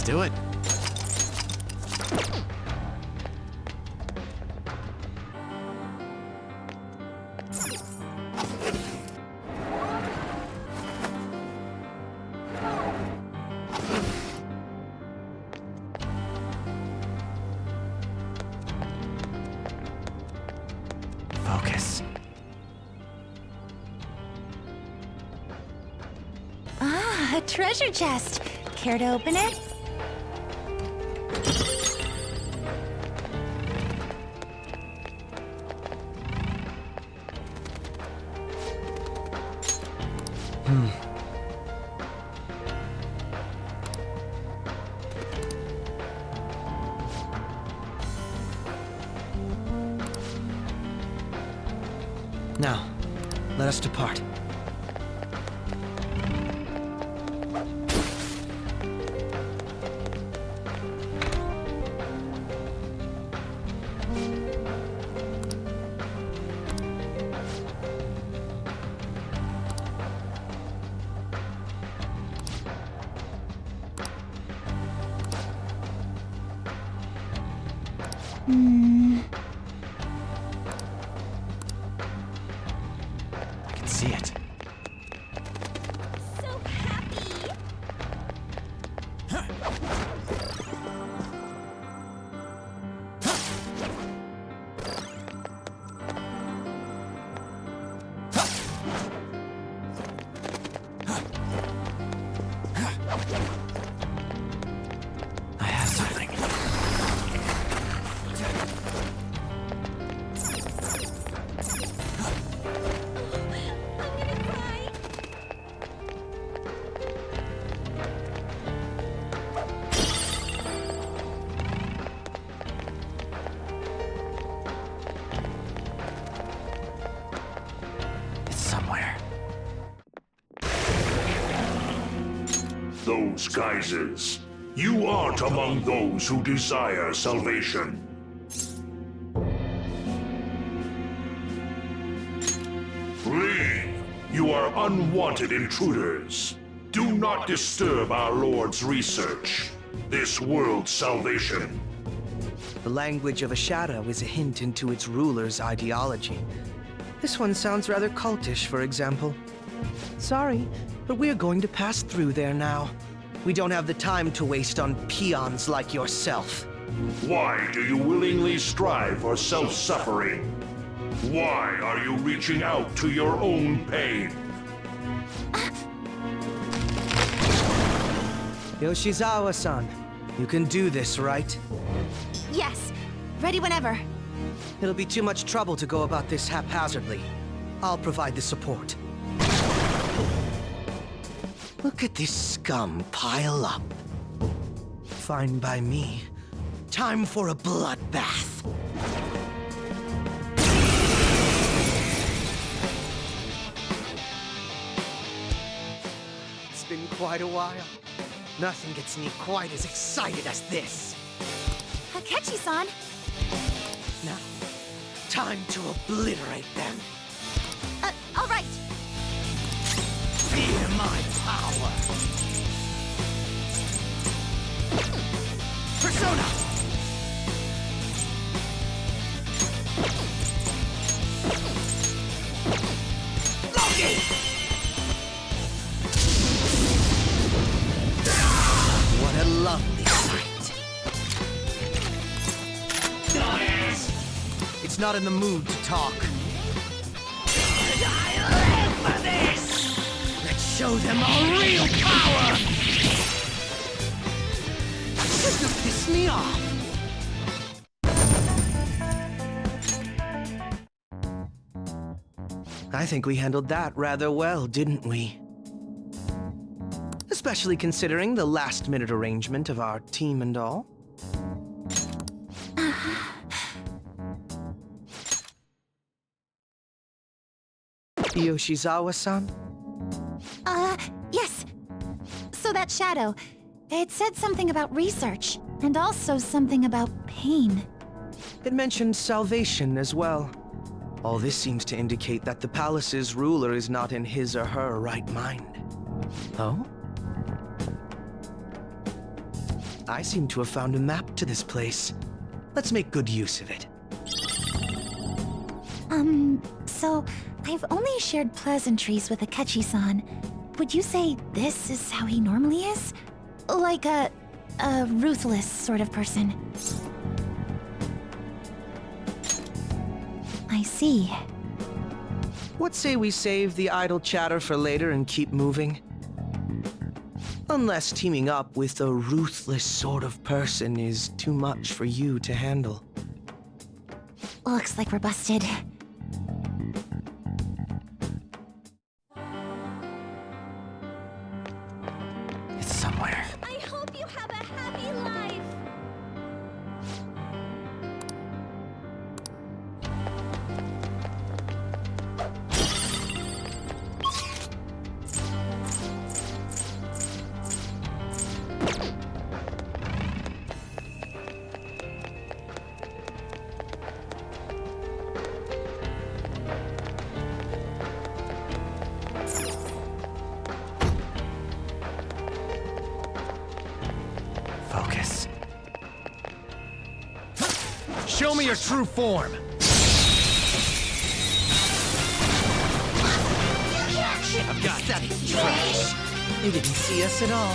do it. Focus. Ah, a treasure chest. Care to open it? Now, let us depart. I can see it. So happy. I have something. I'm gonna cry. It's somewhere. Those guises. You aren't among those who desire salvation. Leave! You are unwanted intruders. Do not disturb our Lord's research. This world's salvation. The language of a shadow is a hint into its ruler's ideology. This one sounds rather cultish, for example. Sorry, but we're going to pass through there now. We don't have the time to waste on peons like yourself. Why do you willingly strive for self-suffering? Why are you reaching out to your own pain? Yoshizawa-san, you can do this, right? Yes, ready whenever. It'll be too much trouble to go about this haphazardly. I'll provide the support. Look at this scum pile up. Fine by me. Time for a bloodbath. It's been quite a while. Nothing gets me quite as excited as this. Akechi-san. Now, time to obliterate them. All right. Fear my power. Persona! Loki! What a lovely sight. It's not in the mood to talk. I live for this! Let's show them our real power! Shouldn't have pissed me off! I think we handled that rather well, didn't we? Especially considering the last-minute arrangement of our team and all. Yoshizawa-san? Yes. So that shadow, it said something about research, and also something about pain. It mentioned salvation as well. All this seems to indicate that the palace's ruler is not in his or her right mind. Oh? I seem to have found a map to this place. Let's make good use of it. So I've only shared pleasantries with Akechi-san. Would you say this is how he normally is? Like a ruthless sort of person. I see. What say we save the idle chatter for later and keep moving? Unless teaming up with a ruthless sort of person is too much for you to handle. Looks like we're busted. It's somewhere. I hope you have a happy life. Focus. Show me your true form. I've got Trash! They didn't see us at all.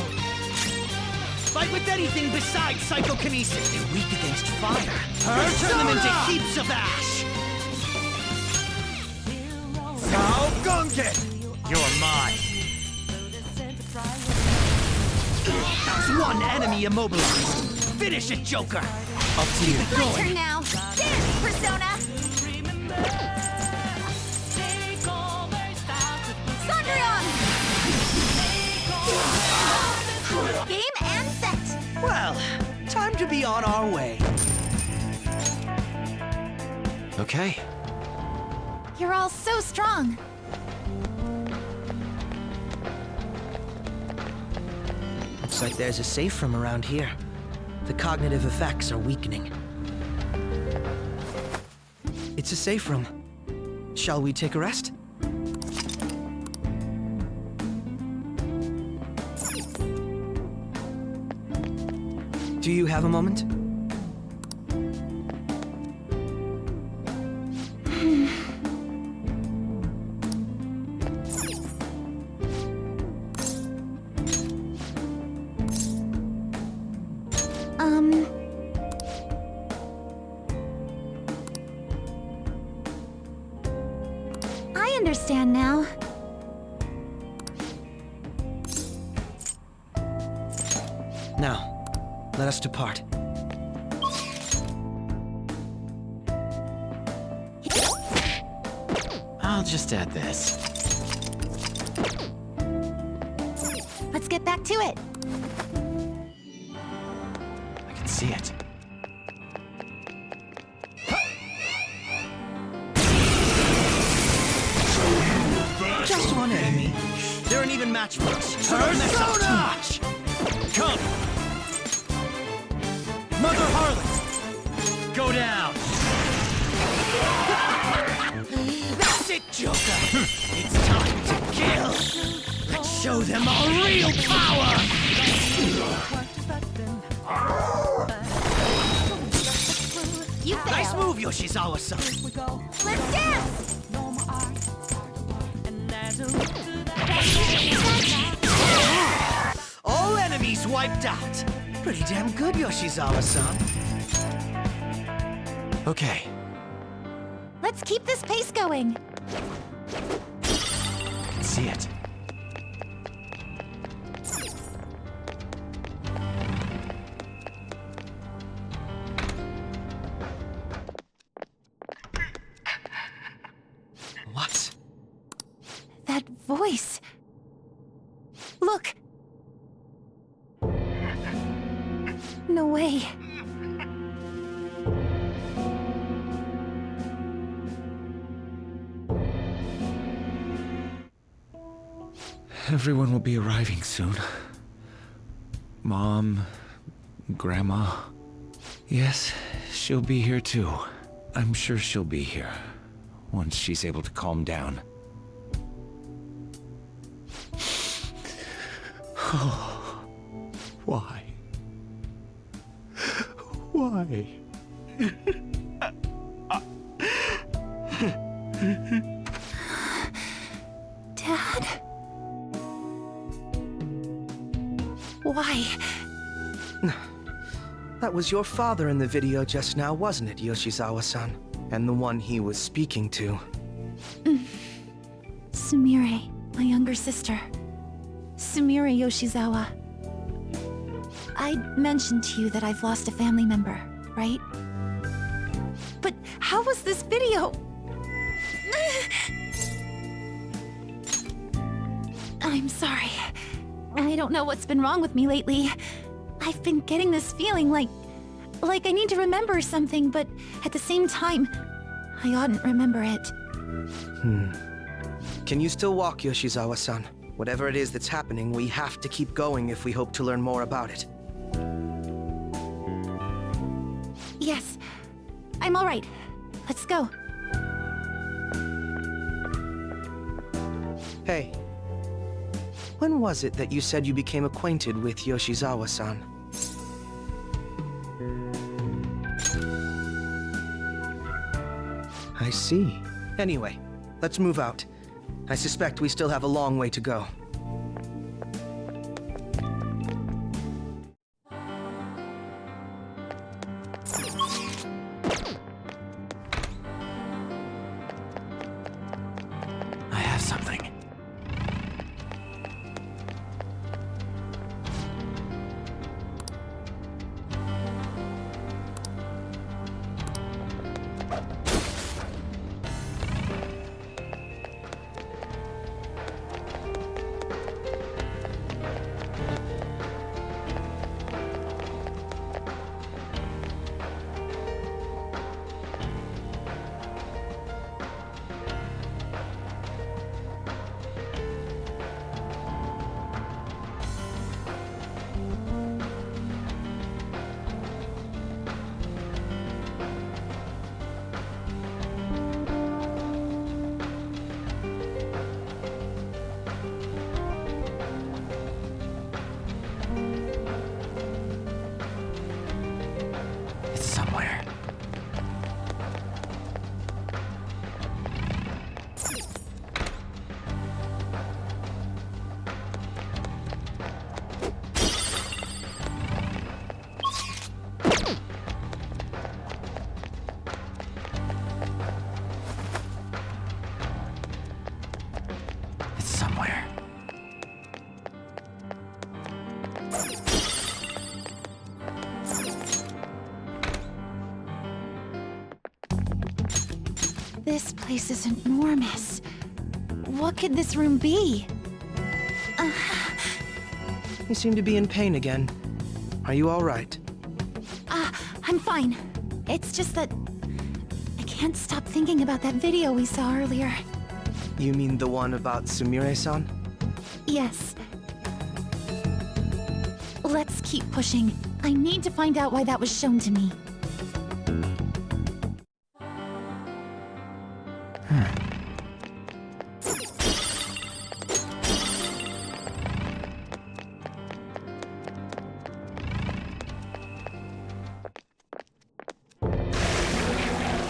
Fight with anything besides psychokinesis. They're weak against fire. Turn them into heaps of ash. How Gungan! You're mine. That's one enemy immobilized. Finish it, Joker. Up to you. My turn now. Dance, Persona! Sandrion! Game and set! Well, time to be on our way. Okay. You're all so strong. Looks like there's a safe room around here. The cognitive effects are weakening. It's a safe room. Shall we take a rest? Do you have a moment? I understand now. Now, let us depart. I'll just add this. Let's get back to it. I can see it. Just one enemy. They're an even match for us. So don't mess up too much. Come. Mother Harlot. Go down. That's it, Joker. It's time to kill. Let's show them our real power. You Nice failed. move, Yoshizawa-san. Let's dance! All enemies wiped out. Pretty damn good, Yoshizawa-san. Okay. Let's keep this pace going. I can see it. What? That voice. Look. No way. Everyone will be arriving soon. Mom, Grandma. Yes, she'll be here too. I'm sure she'll be here once she's able to calm down. Oh, why? Why? Dad? Why? That was your father in the video just now, wasn't it, Yoshizawa-san? And the one he was speaking to. Sumire, my younger sister. Sumire Yoshizawa. I mentioned to you that I've lost a family member, right? But how was this video? I'm sorry. I don't know what's been wrong with me lately. I've been getting this feeling like I need to remember something, but at the same time, I oughtn't remember it. Can you still walk, Yoshizawa-san? Whatever it is that's happening, we have to keep going if we hope to learn more about it. Yes, I'm all right. Let's go. Hey. When was it that you said you became acquainted with Yoshizawa-san? I see. Anyway, let's move out. I suspect we still have a long way to go. I have something. It's somewhere. It's somewhere. This place is enormous. What could this room be? You seem to be in pain again. Are you all right? I'm fine. It's just that I can't stop thinking about that video we saw earlier. You mean the one about Sumire-san? Yes. Let's keep pushing. I need to find out why that was shown to me.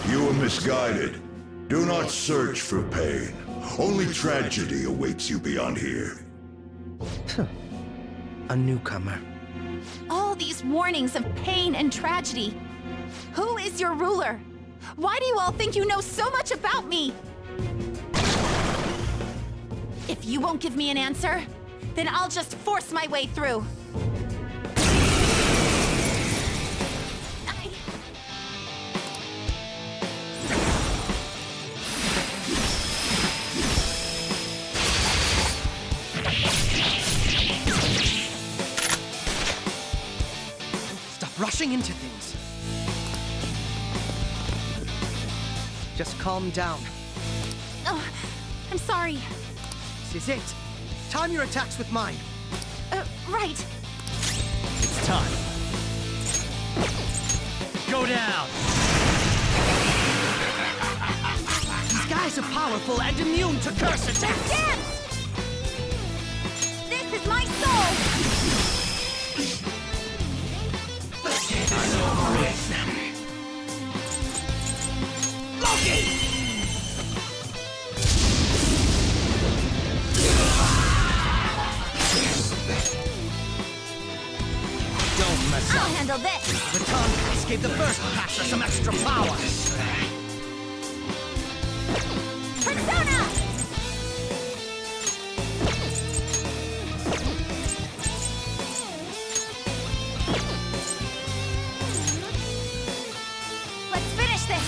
You are misguided. Do not search for pain. Only tragedy awaits you beyond here. A newcomer. All these warnings of pain and tragedy. Who is your ruler? Why do you all think you know so much about me? If you won't give me an answer, then I'll just force my way through. Stop rushing into things. Just calm down. Oh, I'm sorry. This is it. Time your attacks with mine. Right. It's time. Go down! These guys are powerful and immune to curse attacks. Dance! This is my soul! I'm over it. gave the first passer some extra power. Persona! Let's finish this!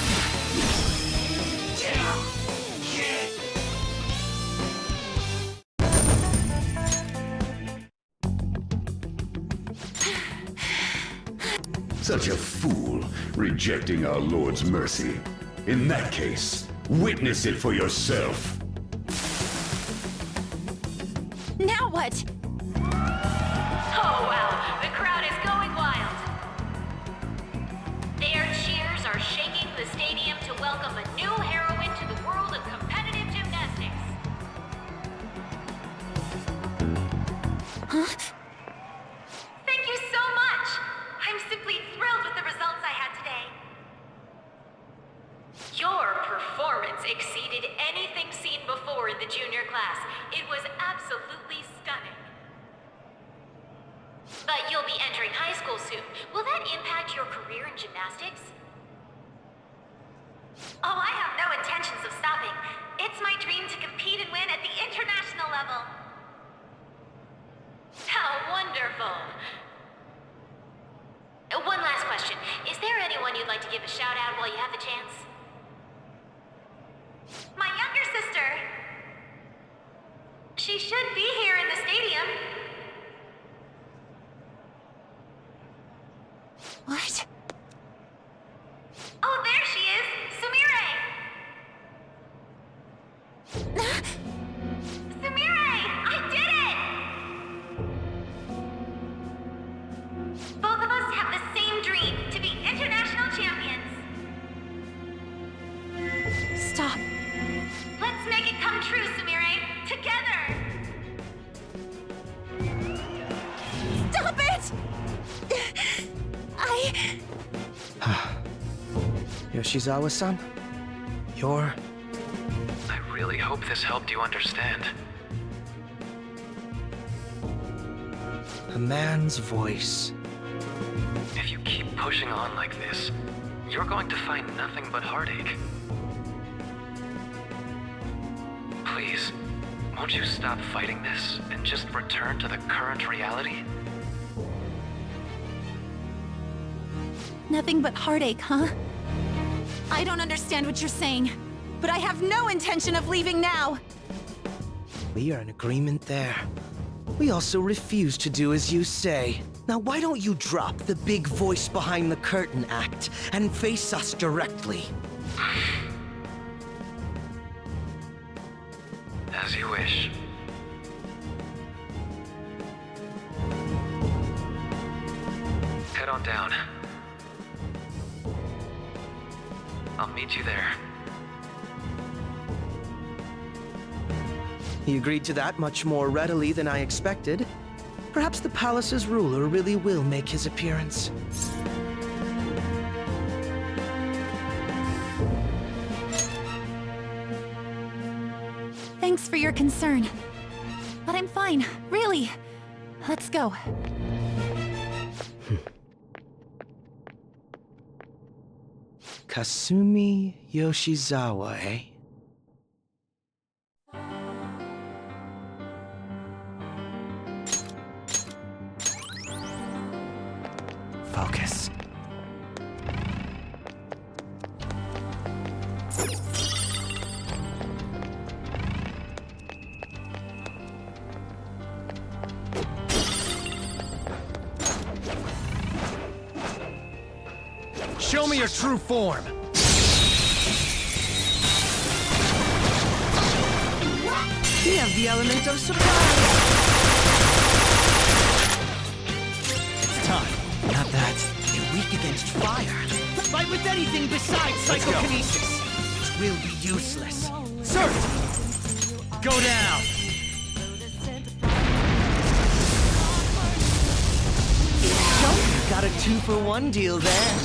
Such a fool, rejecting our Lord's mercy. In that case, witness it for yourself. Now what? Oh wow, the crowd is going wild. Their cheers are shaking the stadium to welcome a new heroine to the world of competitive gymnastics. Huh? Thank you so much! I'm simply thrilled with the results I had today. Your performance exceeded anything seen before in the junior class. It was absolutely stunning. But you'll be entering high school soon. Will that impact your career in gymnastics? Oh, I have no intentions of stopping. It's my dream to compete and win at the international level. How wonderful! One last question. Is there anyone you'd like to give a shout out while you have the chance? My younger sister! She should be here in the stadium. What? Oh, there she is! Sumire! Sumire! I did it! Both of us have the same dream, to be international champions. Stop. Let's make it come true, Sumire! Together! Stop it! Yoshizawa-san? You're... I really hope this helped you understand. a man's voice. If you keep pushing on like this, you're going to find nothing but heartache. Please, won't you stop fighting this and just return to the current reality? Nothing but heartache, huh? I don't understand what you're saying, but I have no intention of leaving now! We are in agreement there. We also refuse to do as you say. Now why don't you drop the big voice behind the curtain act and face us directly? As you wish. Head on down. I'll meet you there. He agreed to that much more readily than I expected. Perhaps the palace's ruler really will make his appearance. Thanks for your concern. But I'm fine, really. Let's go. Kusumi Yoshizawa, eh? Focus. Show me your true form. We have the element of surprise. It's time. Not that. You're weak against fire. Fight with anything besides Let's go. psychokinesis. It will be useless. Surf! Go down! Got a 2-for-1 deal there.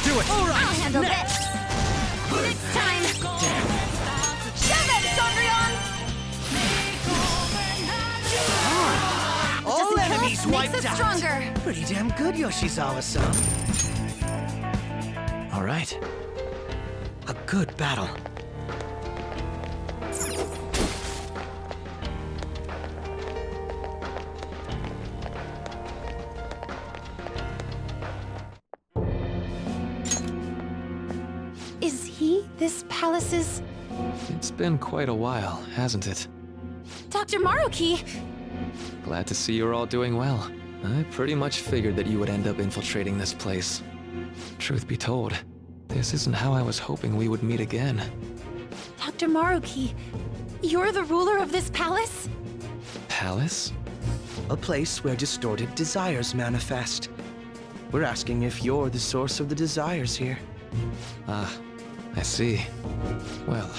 Do it! All right, I'll handle next. this! It's time! Shove it, Sondrion! All enemies wipe makes us stronger! Pretty damn good, Yoshizawa-san. All right. A good battle. Is he this palace's... It's been quite a while, hasn't it? Dr. Maruki? Glad to see you're all doing well. I pretty much figured that you would end up infiltrating this place. Truth be told, this isn't how I was hoping we would meet again. Dr. Maruki, you're the ruler of this palace? Palace? A place where distorted desires manifest. We're asking if you're the source of the desires here. Ah, I see. Well,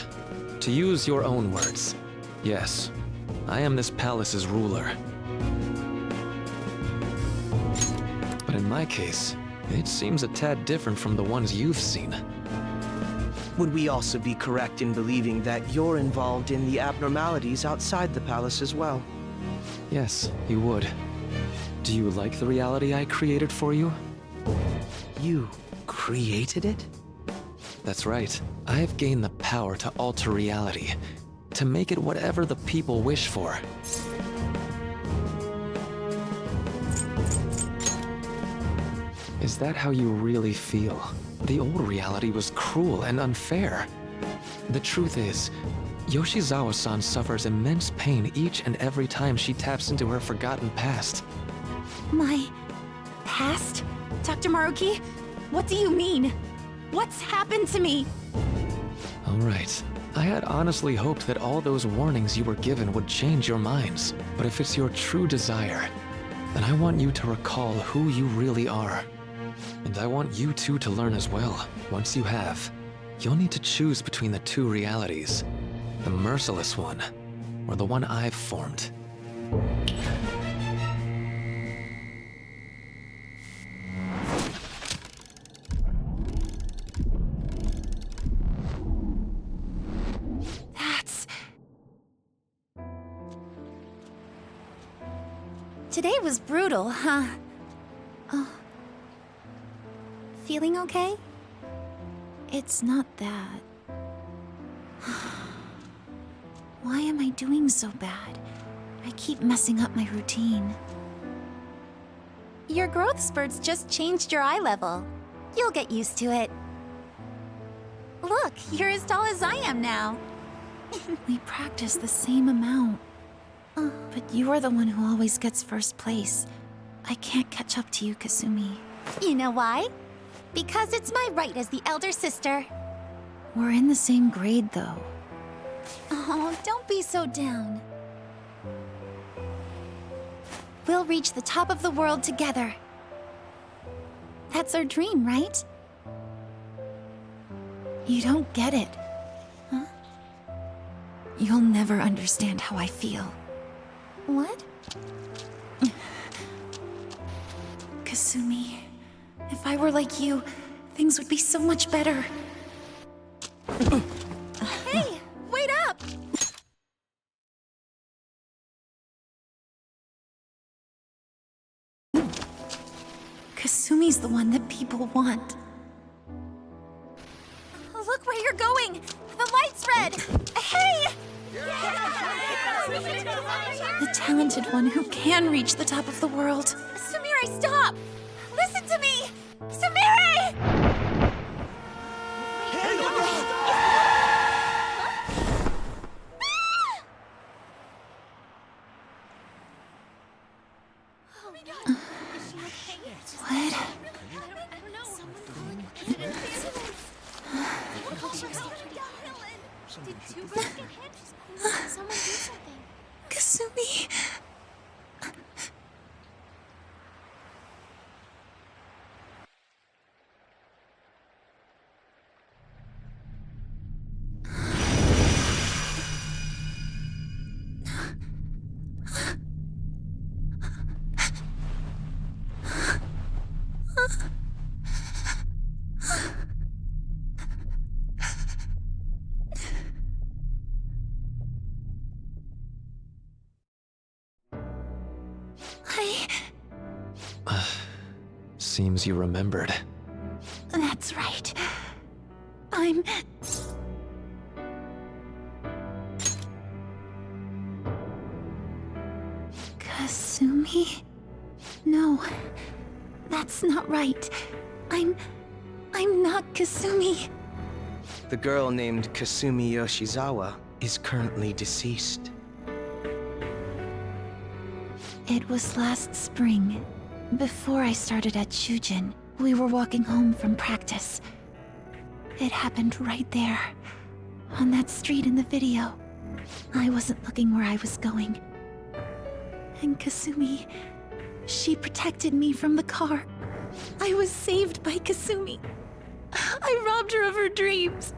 to use your own words, yes, I am this palace's ruler. But in my case, it seems a tad different from the ones you've seen. Would we also be correct in believing that you're involved in the abnormalities outside the palace as well? Yes, you would. Do you like the reality I created for you? You created it? That's right. I've gained the power to alter reality, to make it whatever the people wish for. Is that how you really feel? The old reality was cruel and unfair. The truth is, Yoshizawa-san suffers immense pain each and every time she taps into her forgotten past. My... past? Dr. Maruki? What do you mean? What's happened to me? All right. I had honestly hoped that all those warnings you were given would change your minds. But if it's your true desire, then I want you to recall who you really are. And I want you two to learn as well. Once you have, you'll need to choose between the two realities. The merciless one, or the one I've formed. Today was brutal, huh? Oh. Feeling okay? It's not that. Why am I doing so bad? I keep messing up my routine. Your growth spurts just changed your eye level. You'll get used to it. Look, you're as tall as I am now. We practice the same amount. But you are the one who always gets first place. I can't catch up to you, Kusumi. You know why? Because it's my right as the elder sister. We're in the same grade, though. Oh, don't be so down. We'll reach the top of the world together. That's our dream, right? You don't get it. Huh? You'll never understand how I feel. What? Kusumi, if I were like you, things would be so much better. Hey, wait up! Kasumi's the one that people want. Look where you're going! The light's red! Hey! The talented one who can reach the top of the world. Sumire, stop! Listen to me! Sumire! What? Did two girls get hit? Someone do something. Kusumi... Seems you remembered. That's right. I'm... Kusumi? No, that's not right. I'm not Kusumi. The girl named Kusumi Yoshizawa is currently deceased. It was last spring, before I started at Shujin. We were walking home from practice. It happened right there, on that street in the video. I wasn't looking where I was going. And Kusumi, she protected me from the car. I was saved by Kusumi. I robbed her of her dreams,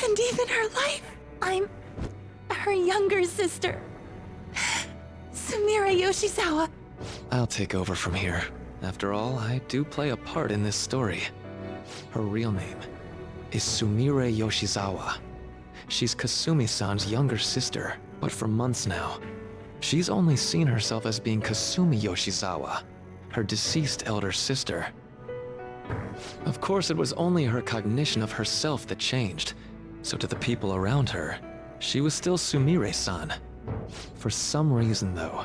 and even her life. I'm her younger sister, Sumire Yoshizawa. I'll take over from here. After all, I do play a part in this story. Her real name is Sumire Yoshizawa. She's Kasumi-san's younger sister, but for months now, she's only seen herself as being Kusumi Yoshizawa, her deceased elder sister. Of course, it was only her cognition of herself that changed, so to the people around her, she was still Sumire-san. For some reason, though,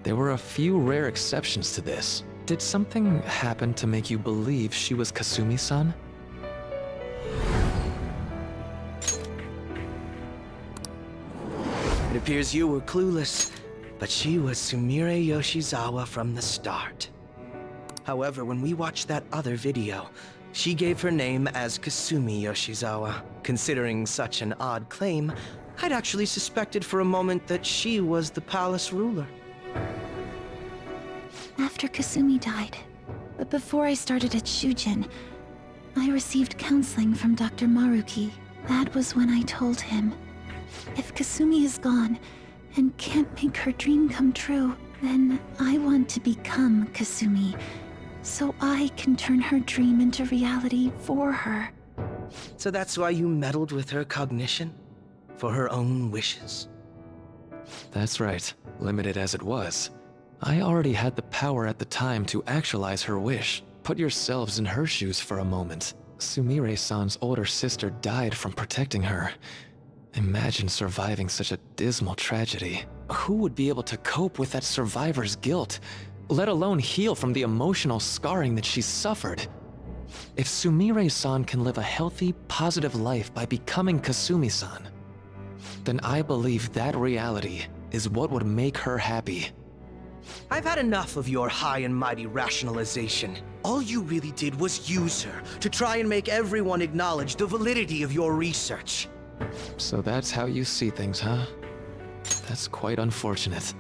there were a few rare exceptions to this. Did something happen to make you believe she was Kasumi-san? It appears you were clueless, but she was Sumire Yoshizawa from the start. However, when we watched that other video, she gave her name as Kusumi Yoshizawa. Considering such an odd claim, I'd actually suspected for a moment that she was the palace ruler. After Kusumi died, but before I started at Shujin, I received counseling from Dr. Maruki. That was when I told him, if Kusumi is gone and can't make her dream come true, then I want to become Kusumi, so I can turn her dream into reality for her. So that's why you meddled with her cognition? For her own wishes? That's right, limited as it was. I already had the power at the time to actualize her wish. Put yourselves in her shoes for a moment. Sumire-san's older sister died from protecting her. Imagine surviving such a dismal tragedy. Who would be able to cope with that survivor's guilt, let alone heal from the emotional scarring that she suffered? If Sumire-san can live a healthy, positive life by becoming Kasumi-san, then I believe that reality is what would make her happy. I've had enough of your high and mighty rationalization. All you really did was use her to try and make everyone acknowledge the validity of your research. So that's how you see things, huh? That's quite unfortunate.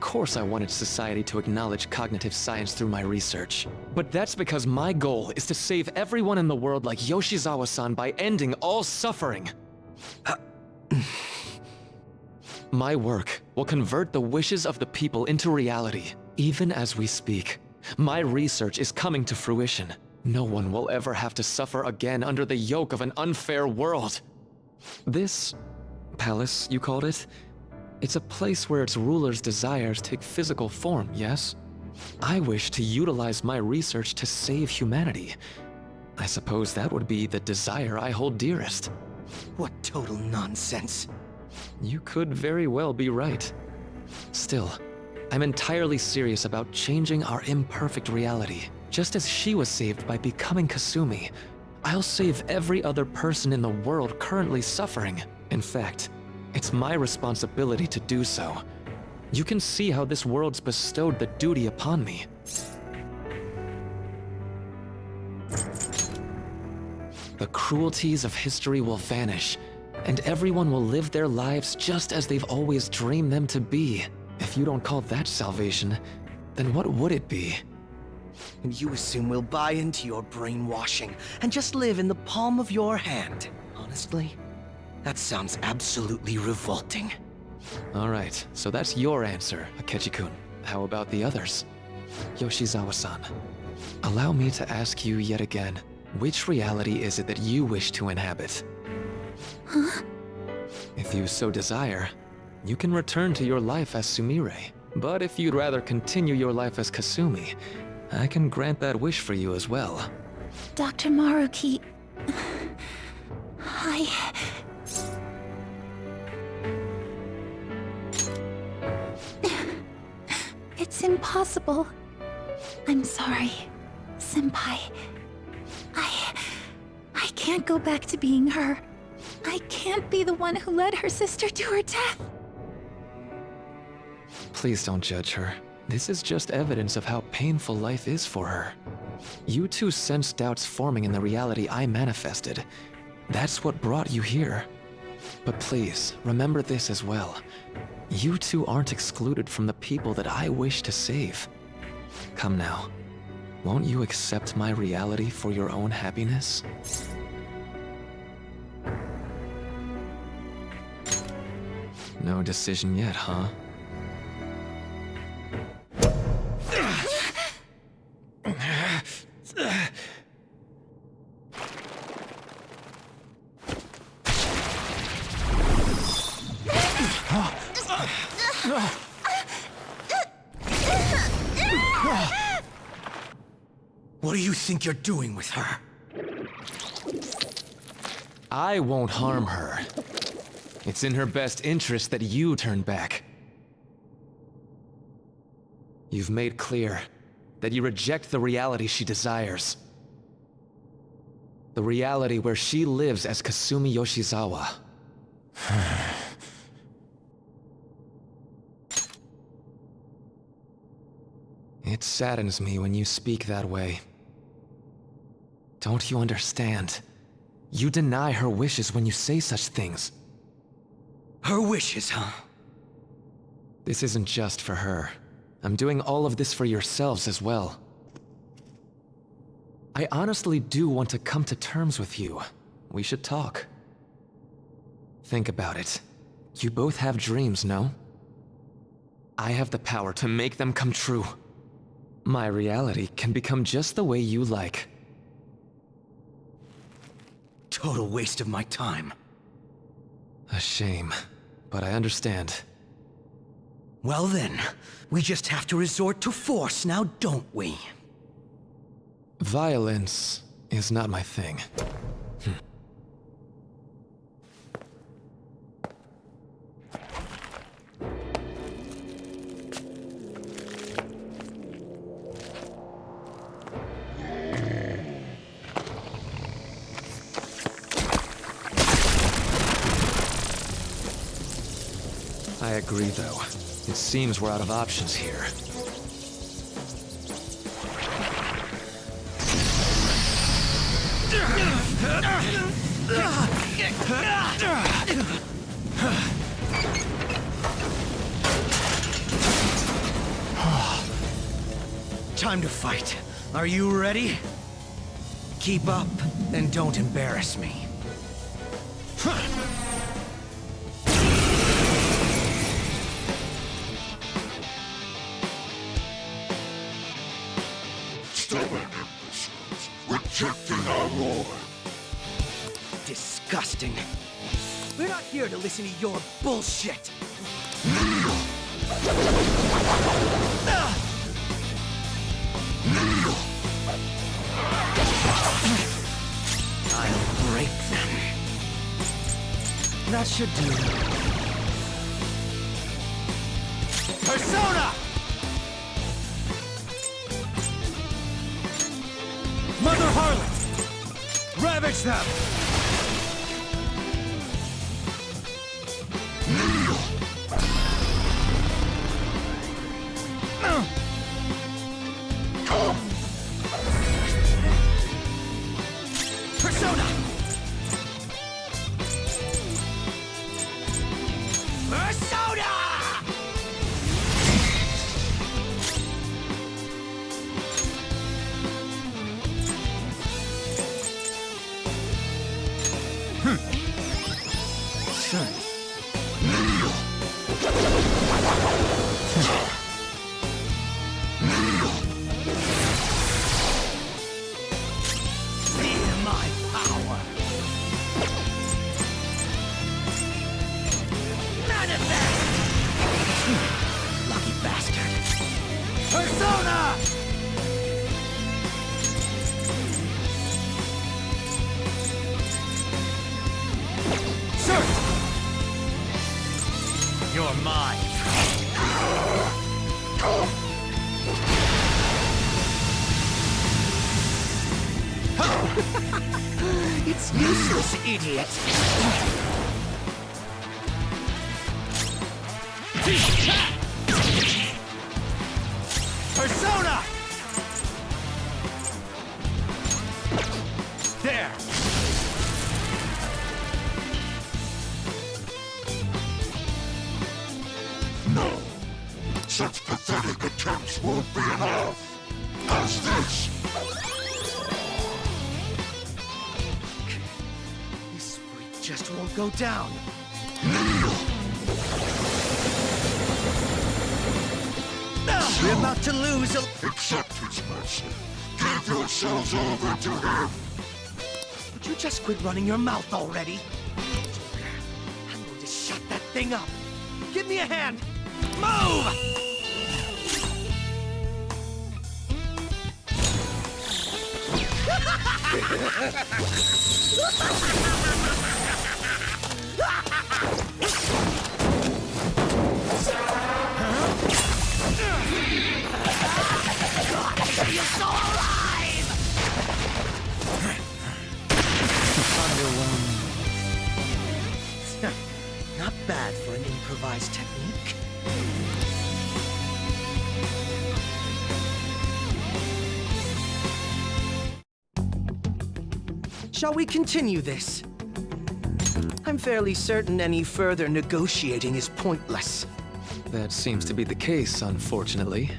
course I wanted society to acknowledge cognitive science through my research. But that's because my goal is to save everyone in the world like Yoshizawa-san by ending all suffering. My work will convert the wishes of the people into reality, even as we speak. My research is coming to fruition. No one will ever have to suffer again under the yoke of an unfair world. This palace, you called it? It's a place where its rulers' desires take physical form, yes? I wish to utilize my research to save humanity. I suppose that would be the desire I hold dearest. What total nonsense. You could very well be right. Still, I'm entirely serious about changing our imperfect reality. Just as she was saved by becoming Kusumi, I'll save every other person in the world currently suffering. In fact, it's my responsibility to do so. You can see how this world's bestowed the duty upon me. The cruelties of history will vanish, and everyone will live their lives just as they've always dreamed them to be. If you don't call that salvation, then what would it be? And you assume we'll buy into your brainwashing and just live in the palm of your hand. Honestly, that sounds absolutely revolting. Alright, so that's your answer, Akechi-kun. How about the others? Yoshizawa-san, allow me to ask you yet again, which reality is it that you wish to inhabit? Huh? If you so desire, you can return to your life as Sumire. But if you'd rather continue your life as Kusumi, I can grant that wish for you as well. Dr. Maruki... It's impossible. I'm sorry, Senpai. I can't go back to being her. I can't be the one who led her sister to her death. Please don't judge her. This is just evidence of how painful life is for her. You two sensed doubts forming in the reality I manifested. That's what brought you here. But please, remember this as well. You two aren't excluded from the people that I wish to save. Come now. Won't you accept my reality for your own happiness? No decision yet, huh? What do you think you're doing with her? I won't harm her. It's in her best interest that you turn back. You've made clear that you reject the reality she desires. The reality where she lives as Kusumi Yoshizawa. It saddens me when you speak that way. Don't you understand? You deny her wishes when you say such things. Her wishes, huh? This isn't just for her. I'm doing all of this for yourselves as well. I honestly do want to come to terms with you. We should talk. Think about it. You both have dreams, no? I have the power to make them come true. My reality can become just the way you like. Total waste of my time. A shame, but I understand. Well then, we just have to resort to force now, don't we? Violence is not my thing. I agree, though. It seems we're out of options here. Time to fight. Are you ready? Keep up, and don't embarrass me. Stubborn imbeciles, rejecting our Lord. Disgusting. We're not here to listen to your bullshit. I'll break them. That should do. Persona! Mother Harlot! Ravage them! Persona! Persona! Feel my power! Manifest! Lucky bastard! Persona! Sir! You're mine. It's useless, idiot! Persona! There! No. Such pathetic attempts won't be enough. How's this? This freak just won't go down. We're about to lose a... Accept his mercy. Give yourselves over to him. Would you just quit running your mouth already? I'm going to shut that thing up. Give me a hand. Move! You're so alive! Not bad for an improvised technique. Shall we continue this? I'm fairly certain any further negotiating is pointless. That seems to be the case, unfortunately.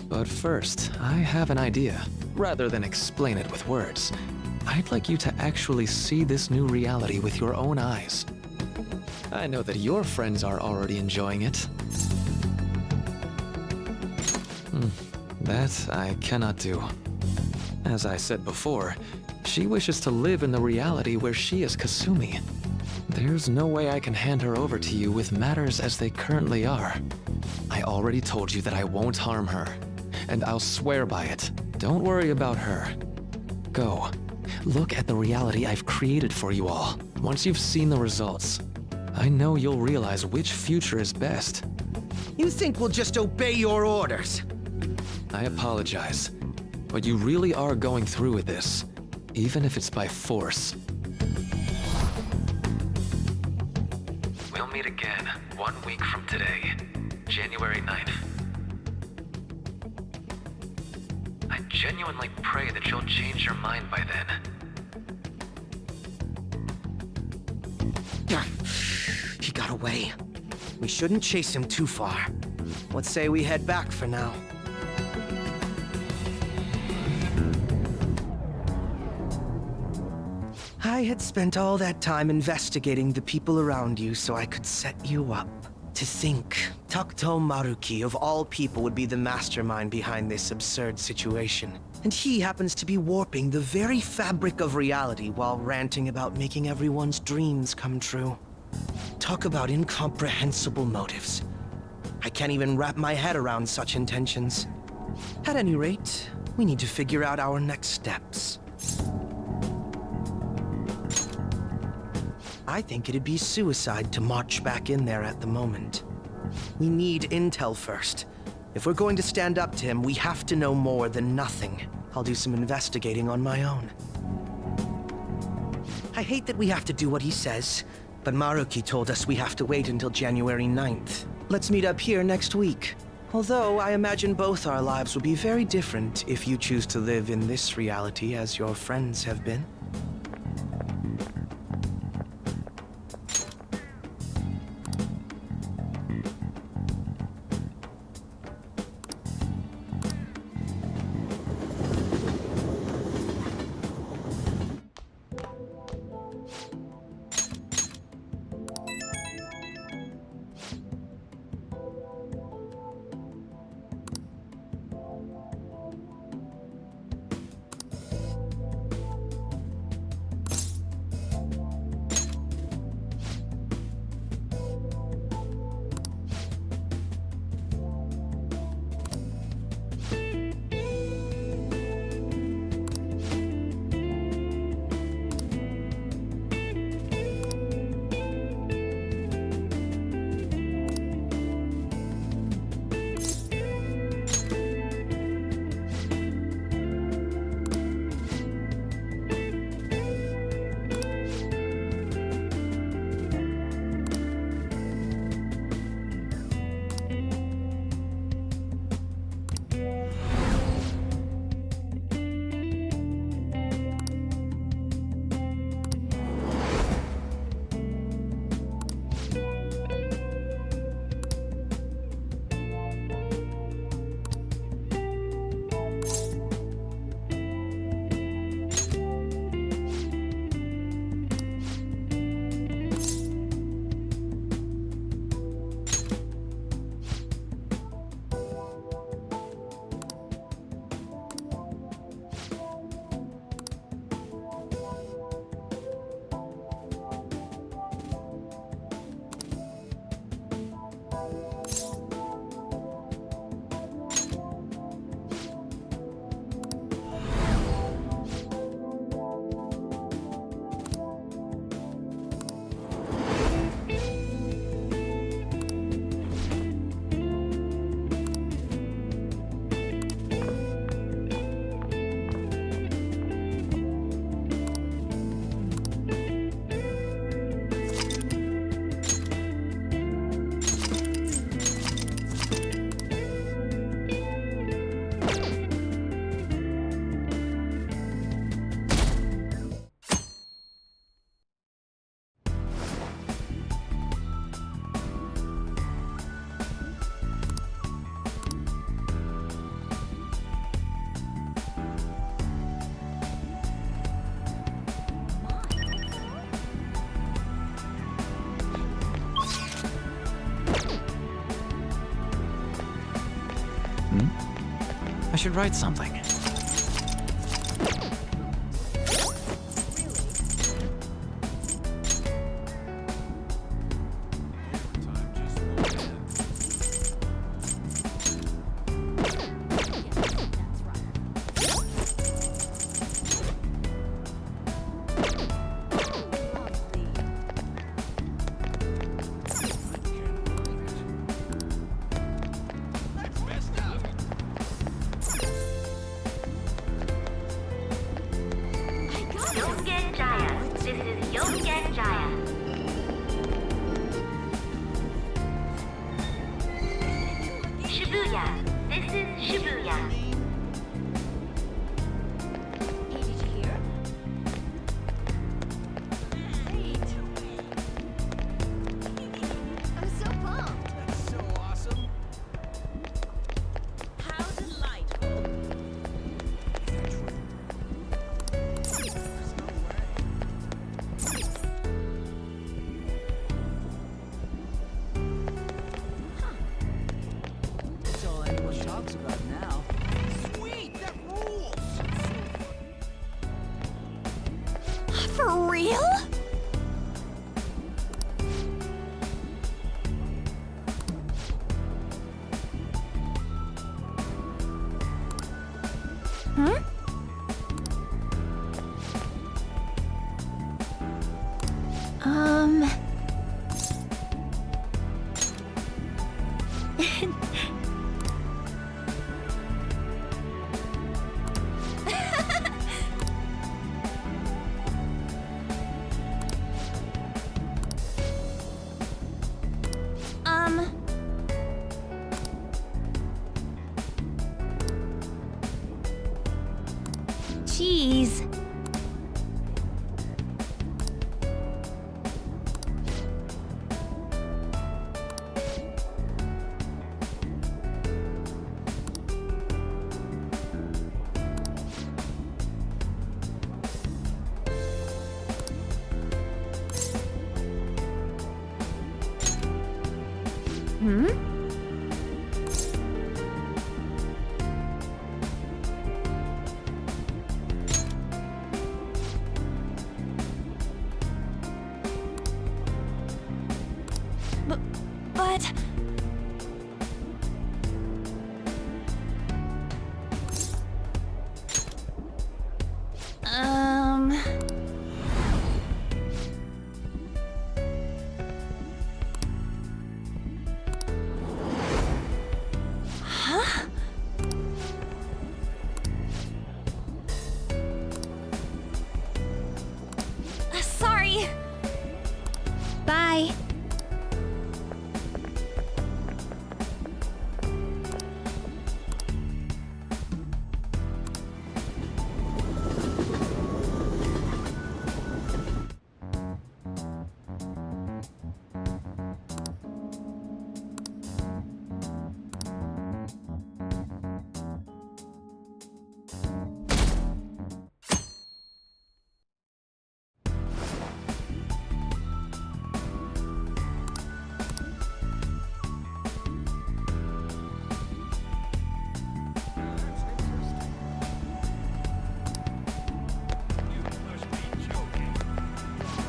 But first, I have an idea. Rather than explain it with words, I'd like you to actually see this new reality with your own eyes. I know that your friends are already enjoying it. That I cannot do. As I said before, she wishes to live in the reality where she is Kusumi. There's no way I can hand her over to you with matters as they currently are. I already told you that I won't harm her, and I'll swear by it. Don't worry about her. Go. Look at the reality I've created for you all. Once you've seen the results, I know you'll realize which future is best. You think we'll just obey your orders? I apologize, but you really are going through with this, even if it's by force. We'll meet again 1 week from today, January 9th. I genuinely pray that you'll change your mind by then. He got away. We shouldn't chase him too far. Let's say we head back for now. I had spent all that time investigating the people around you so I could set you up. To think, Takuto Maruki of all people would be the mastermind behind this absurd situation. And he happens to be warping the very fabric of reality while ranting about making everyone's dreams come true. Talk about incomprehensible motives. I can't even wrap my head around such intentions. At any rate, we need to figure out our next steps. I think it'd be suicide to march back in there at the moment. We need intel first. If we're going to stand up to him, we have to know more than nothing. I'll do some investigating on my own. I hate that we have to do what he says, but Maruki told us we have to wait until January 9th. Let's meet up here next week. Although I imagine both our lives will be very different if you choose to live in this reality as your friends have been. I should write something. For real? Hmm? Jeez. Hmm? But... Huh? Sorry. Bye.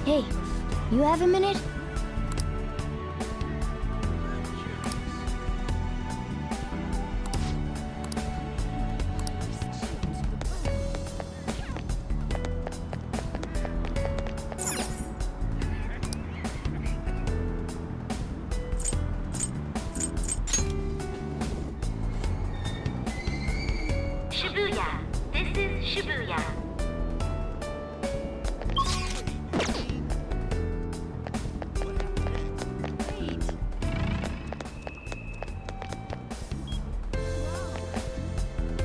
Hey, you have a minute? Shibuya. This is Shibuya.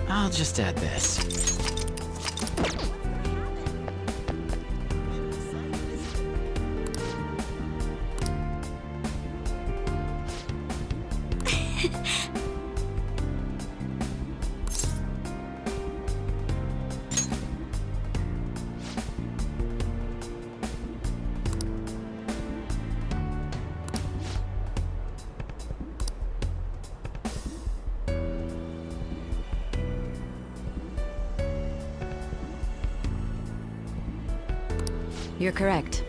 I'll just add this. You're correct.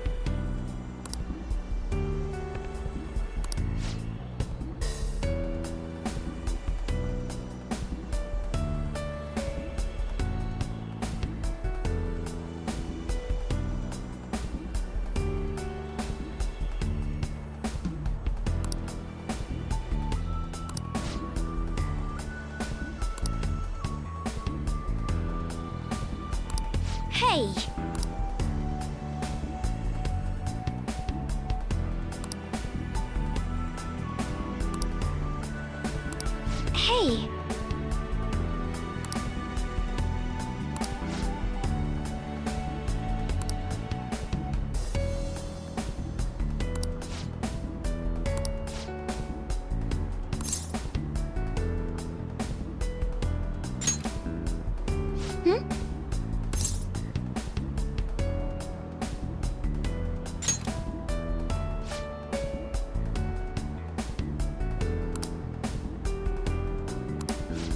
Hey! Hey!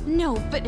No, but...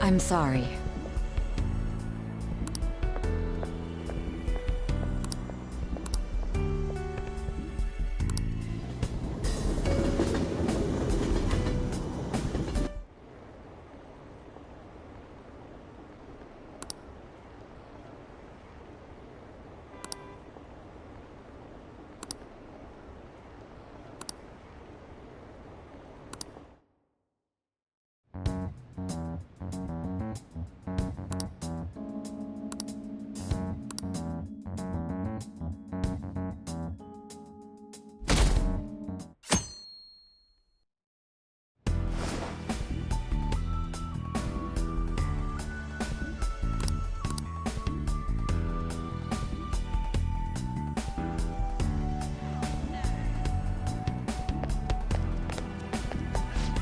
I'm sorry.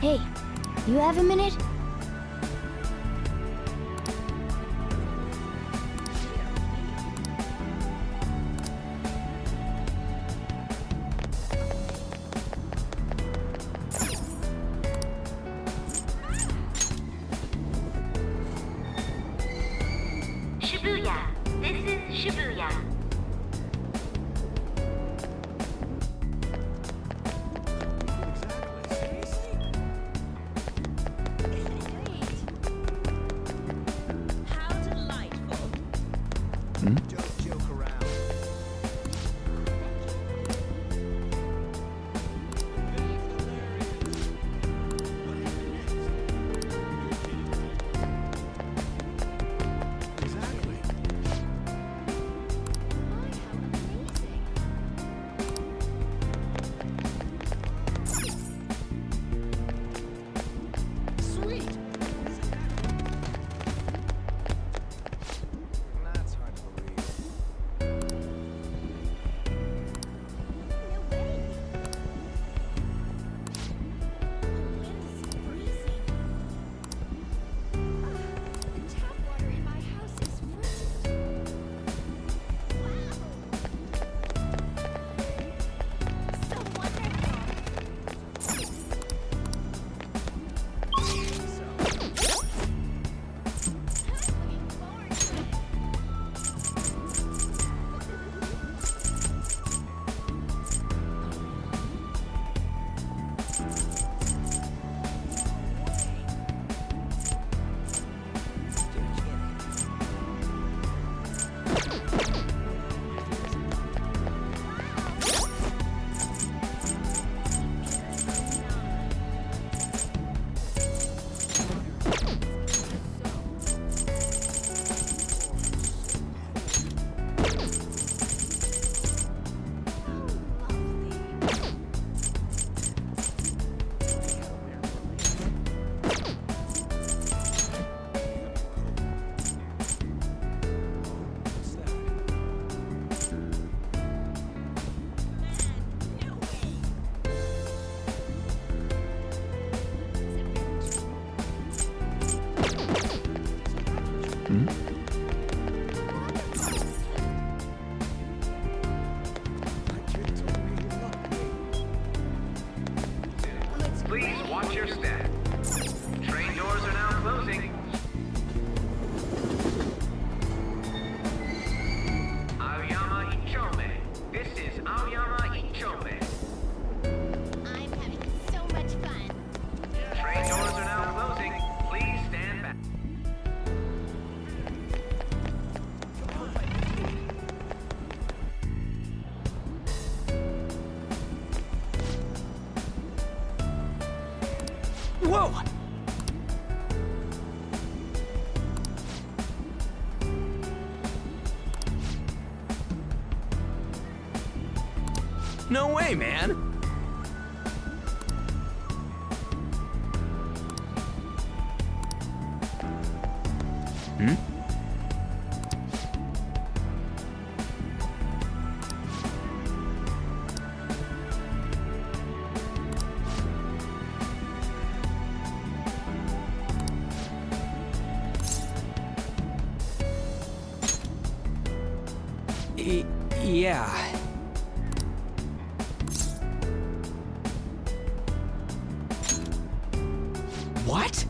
Hey, you have a minute? Shibuya. This is Shibuya. Please watch your step. Train doors are now closing. Aoyama Ichome. This is Aoyama Ichome. I'm having so much fun. Train doors are now closing. Please stand back. Whoa! No way, man! Hmm? Yeah. What?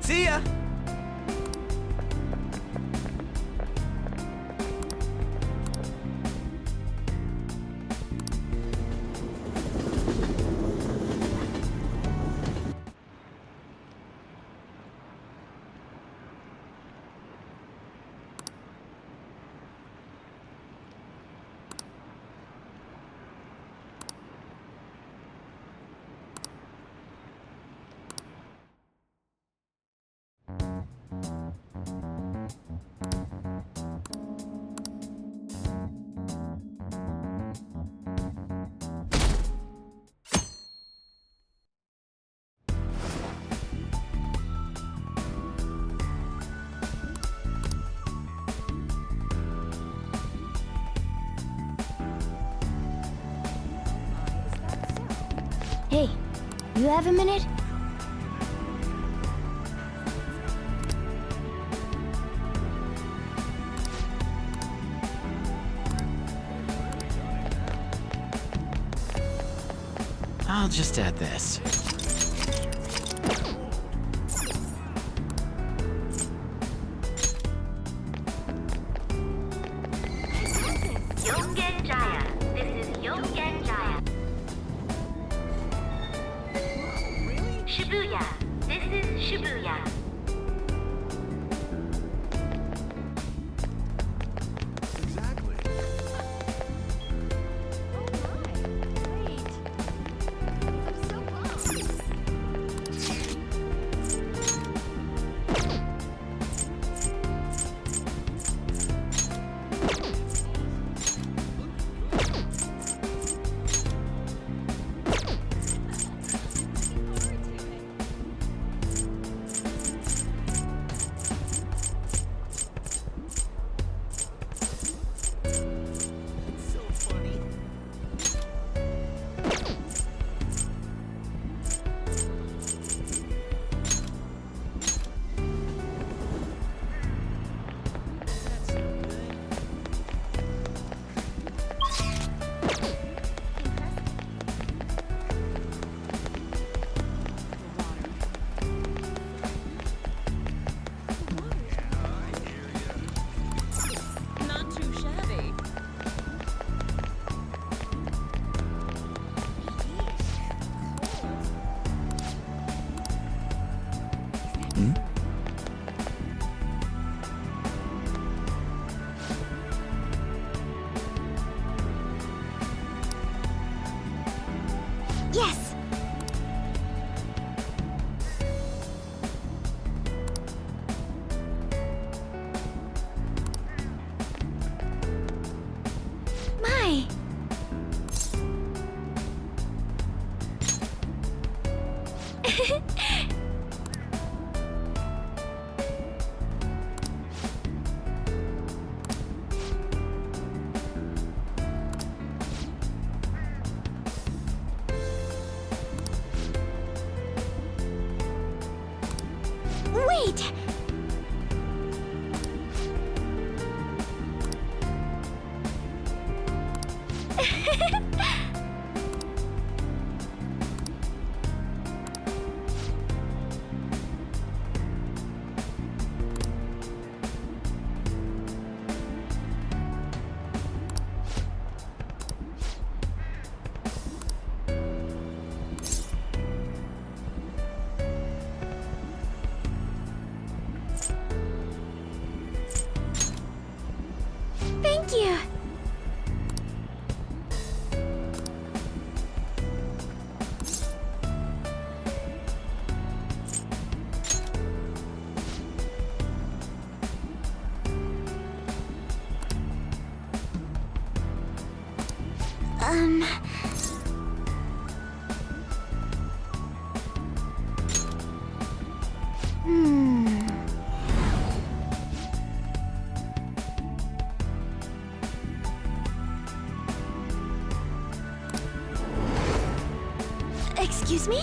See ya! Hey, you have a minute? I'll just add this. Yongen Jaya. This is Yongen Jaya. Shibuya. This is Shibuya. Yes! My! Wait! Thank you! Excuse me?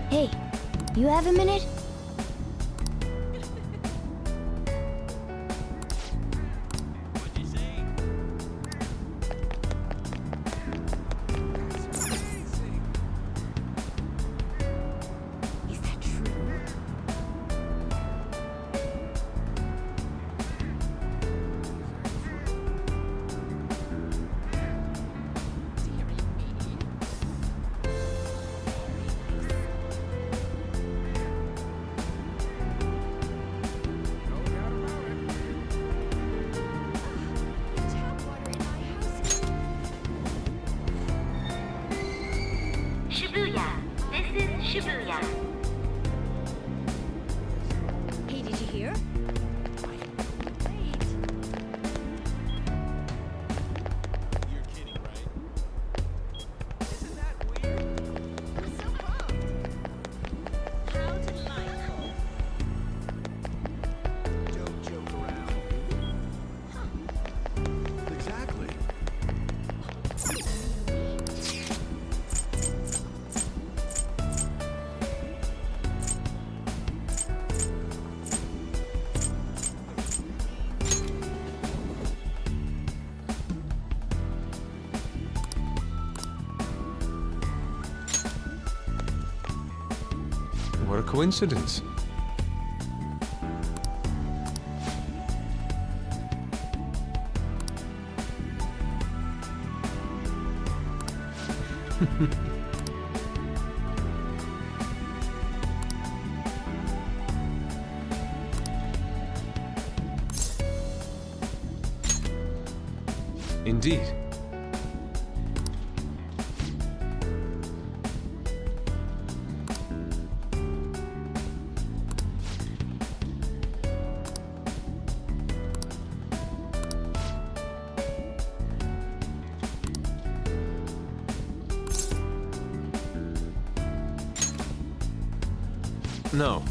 Hey, you have a minute? Is that true? Shibuya. This is Shibuya. Hey, did you hear? Exactly. What a coincidence. Indeed. No.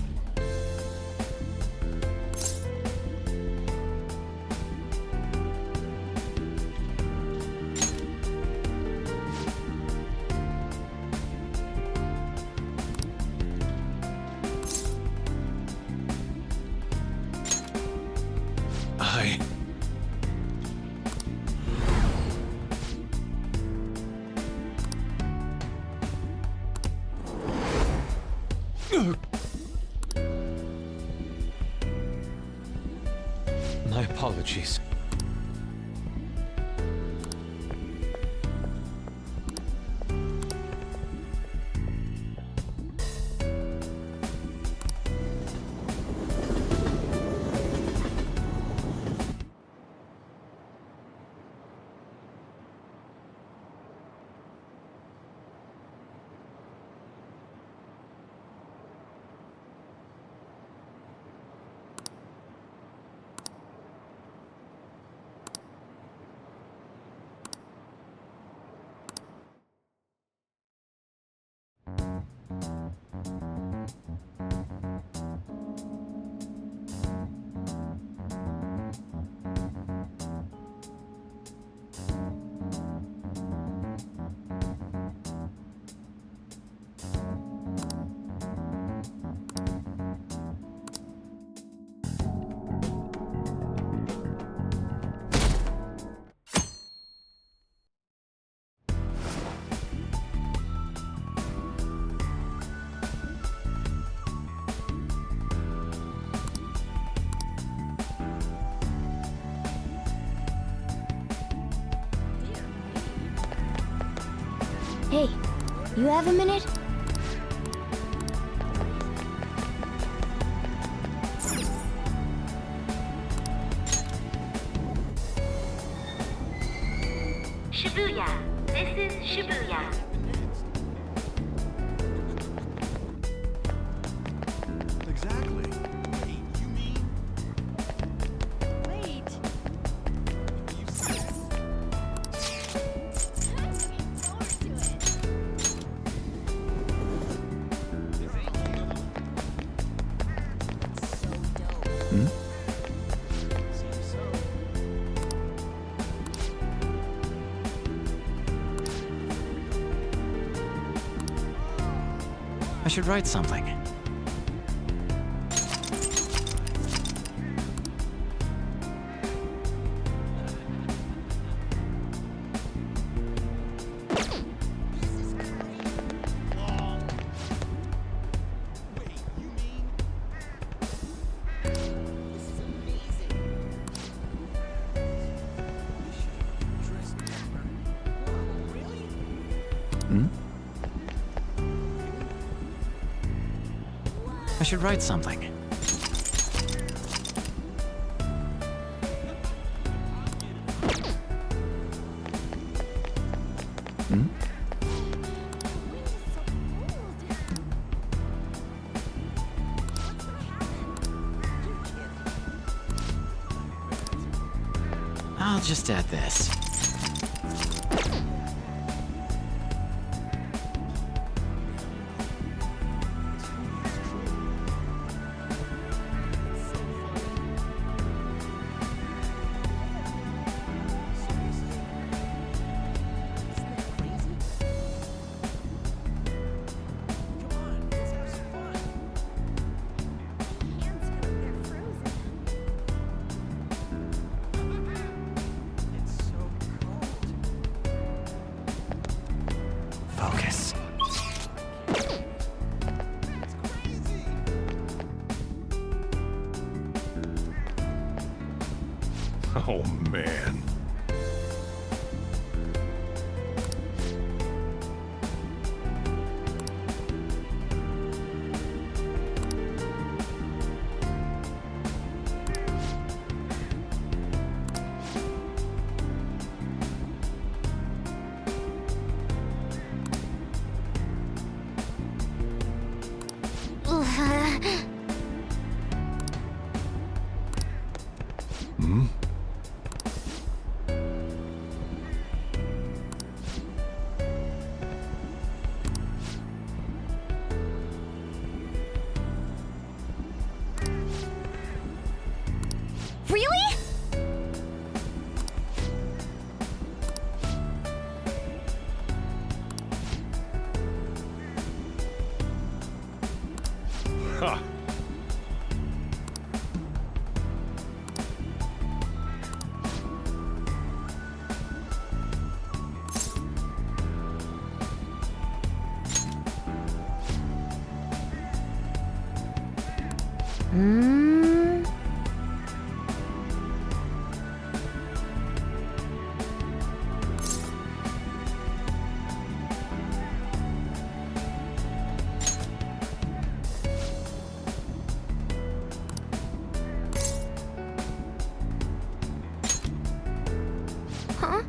I... My apologies. Hey, you have a minute? Shibuya. This is Shibuya. Exactly. Wait. I should write something. I should write something. I'll just add this. Focus. Oh, man. Really? Ha! Huh?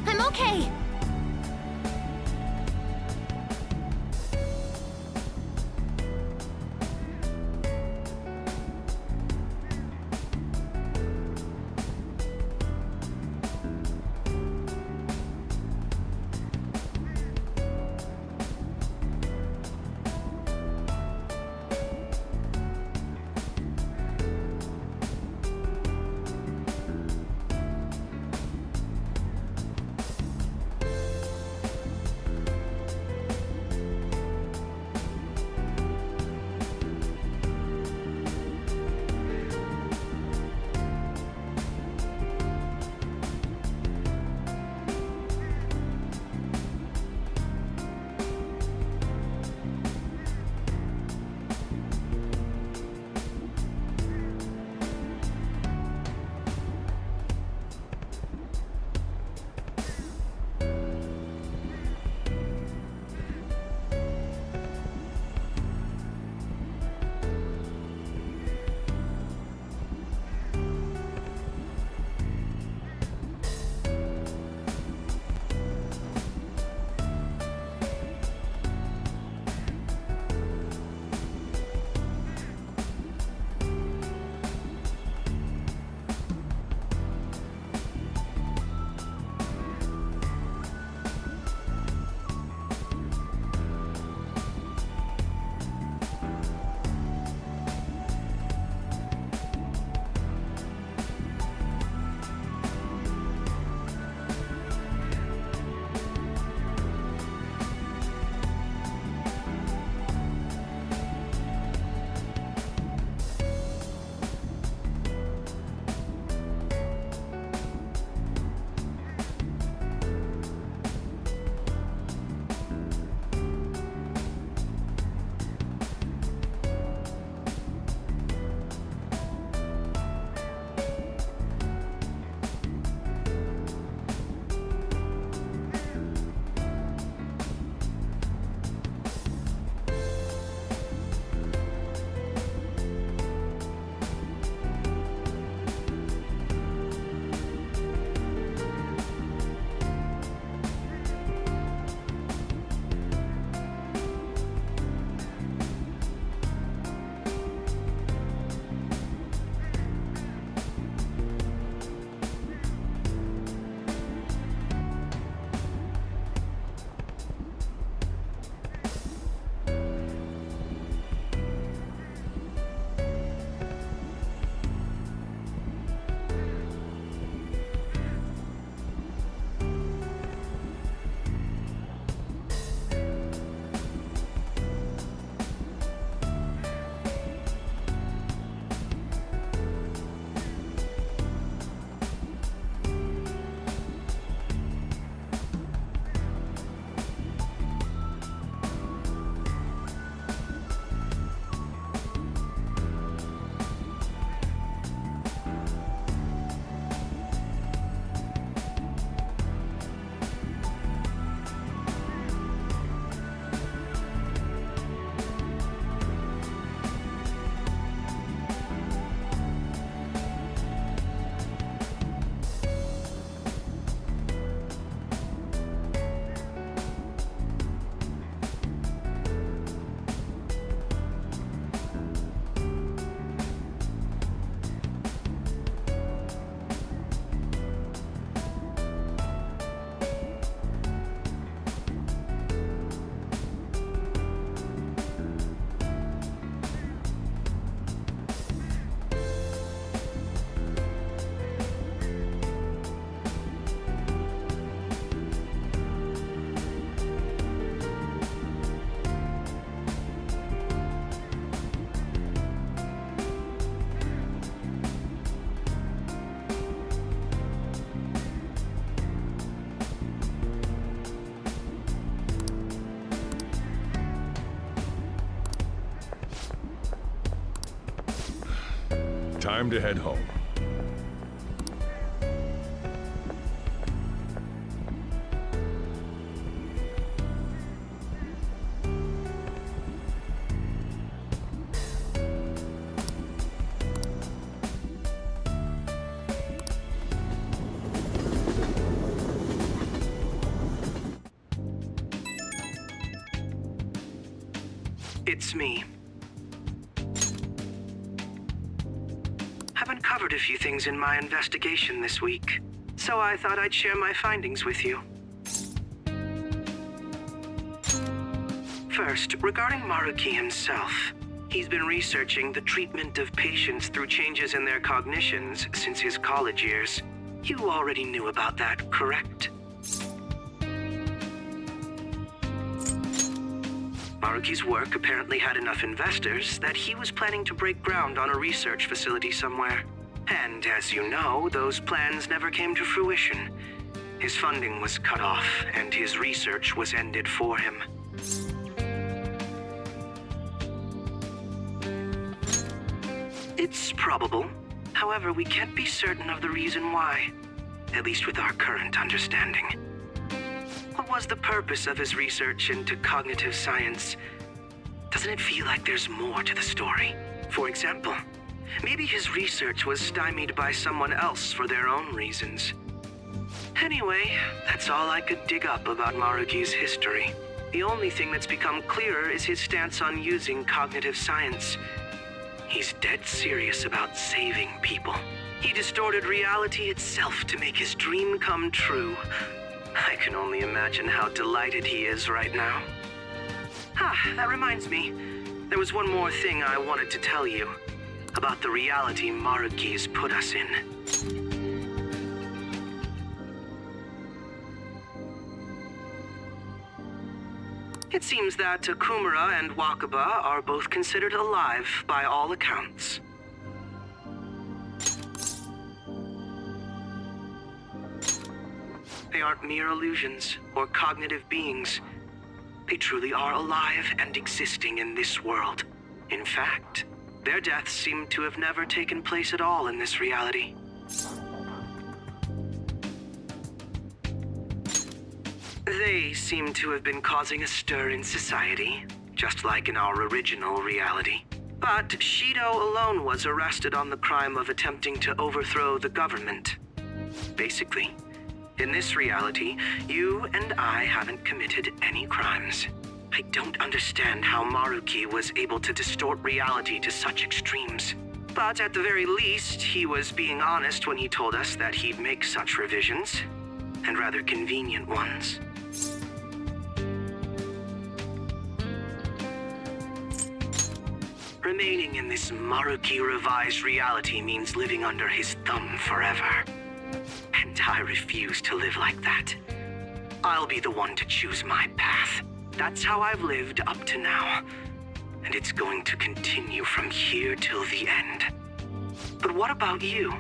I'm okay. Time to head home. It's me. I've uncovered a few things in my investigation this week, so I thought I'd share my findings with you. First, regarding Maruki himself. He's been researching the treatment of patients through changes in their cognitions since his college years. You already knew about that, correct? Maruki's work apparently had enough investors that he was planning to break ground on a research facility somewhere. And as you know, those plans never came to fruition. His funding was cut off, and his research was ended for him. It's probable. However, we can't be certain of the reason why. At least with our current understanding. What was the purpose of his research into cognitive science? Doesn't it feel like there's more to the story? For example, maybe his research was stymied by someone else for their own reasons. Anyway, that's all I could dig up about Maruki's history. The only thing that's become clearer is his stance on using cognitive science. He's dead serious about saving people. He distorted reality itself to make his dream come true. I can only imagine how delighted he is right now. That reminds me. There was one more thing I wanted to tell you. About the reality Maruki's put us in. It seems that Okumura and Wakaba are both considered alive by all accounts. They aren't mere illusions or cognitive beings. They truly are alive and existing in this world. In fact, their deaths seem to have never taken place at all in this reality. They seem to have been causing a stir in society, just like in our original reality. But Shido alone was arrested on the crime of attempting to overthrow the government. Basically, in this reality, you and I haven't committed any crimes. I don't understand how Maruki was able to distort reality to such extremes. But at the very least, he was being honest when he told us that he'd make such revisions, and rather convenient ones. Remaining in this Maruki revised reality means living under his thumb forever. And I refuse to live like that. I'll be the one to choose my path. That's how I've lived up to now. And it's going to continue from here till the end. But what about you?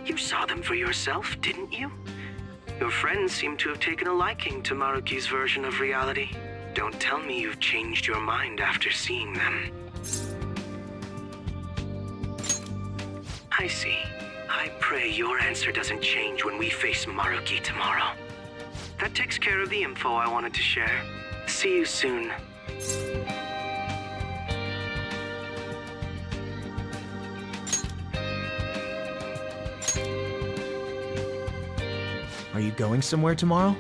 You saw them for yourself, didn't you? Your friends seem to have taken a liking to Maruki's version of reality. Don't tell me you've changed your mind after seeing them. I see. I pray your answer doesn't change when we face Maruki tomorrow. That takes care of the info I wanted to share. See you soon. Are you going somewhere tomorrow?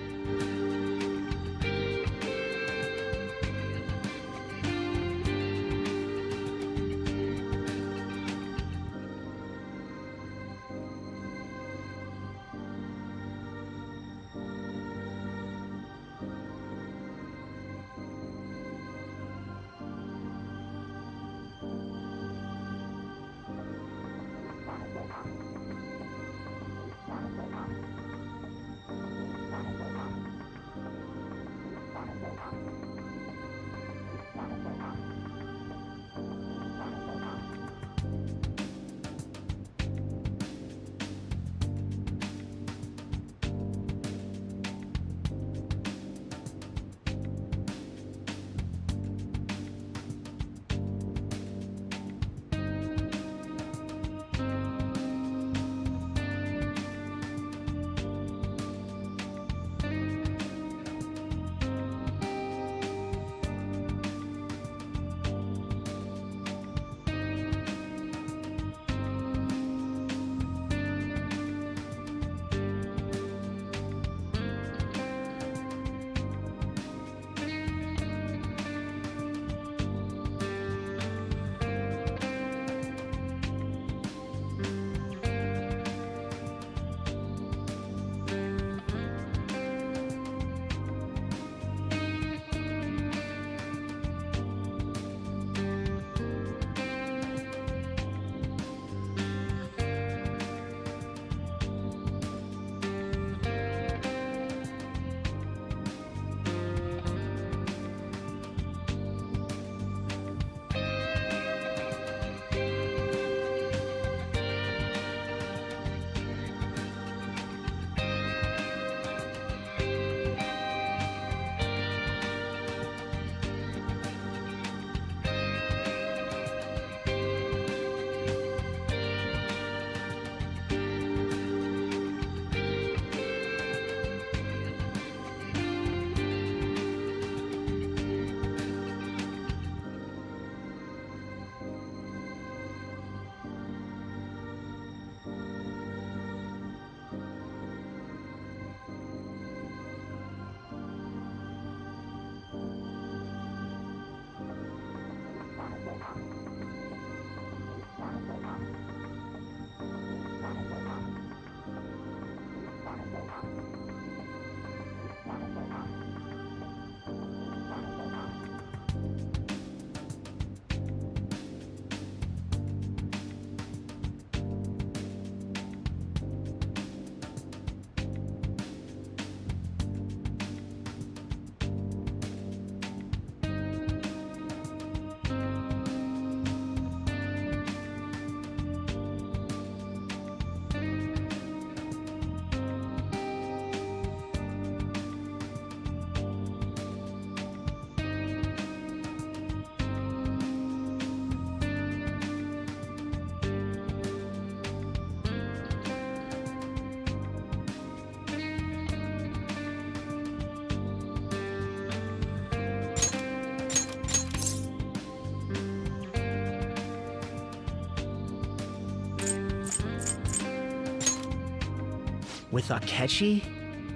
With Akechi?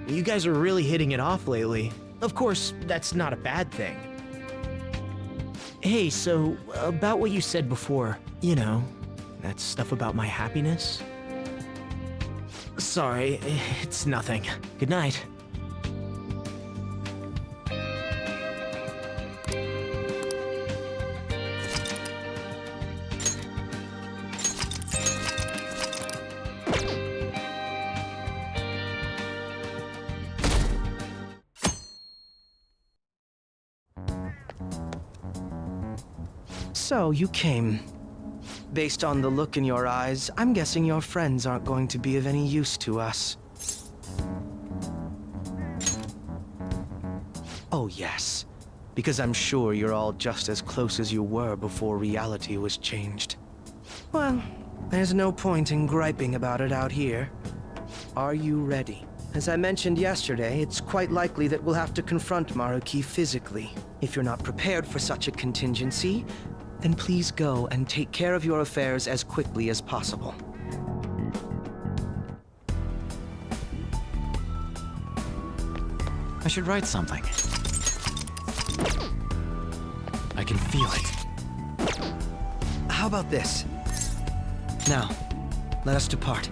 You guys are really hitting it off lately. Of course, that's not a bad thing. Hey, so, about what you said before, you know, that stuff about my happiness? Sorry, it's nothing. Good night. So, you came. Based on the look in your eyes, I'm guessing your friends aren't going to be of any use to us. Oh yes, because I'm sure you're all just as close as you were before reality was changed. Well, there's no point in griping about it out here. Are you ready? As I mentioned yesterday, it's quite likely that we'll have to confront Maruki physically. If you're not prepared for such a contingency, then please go and take care of your affairs as quickly as possible. I should write something. I can feel it. How about this? Now, let us depart.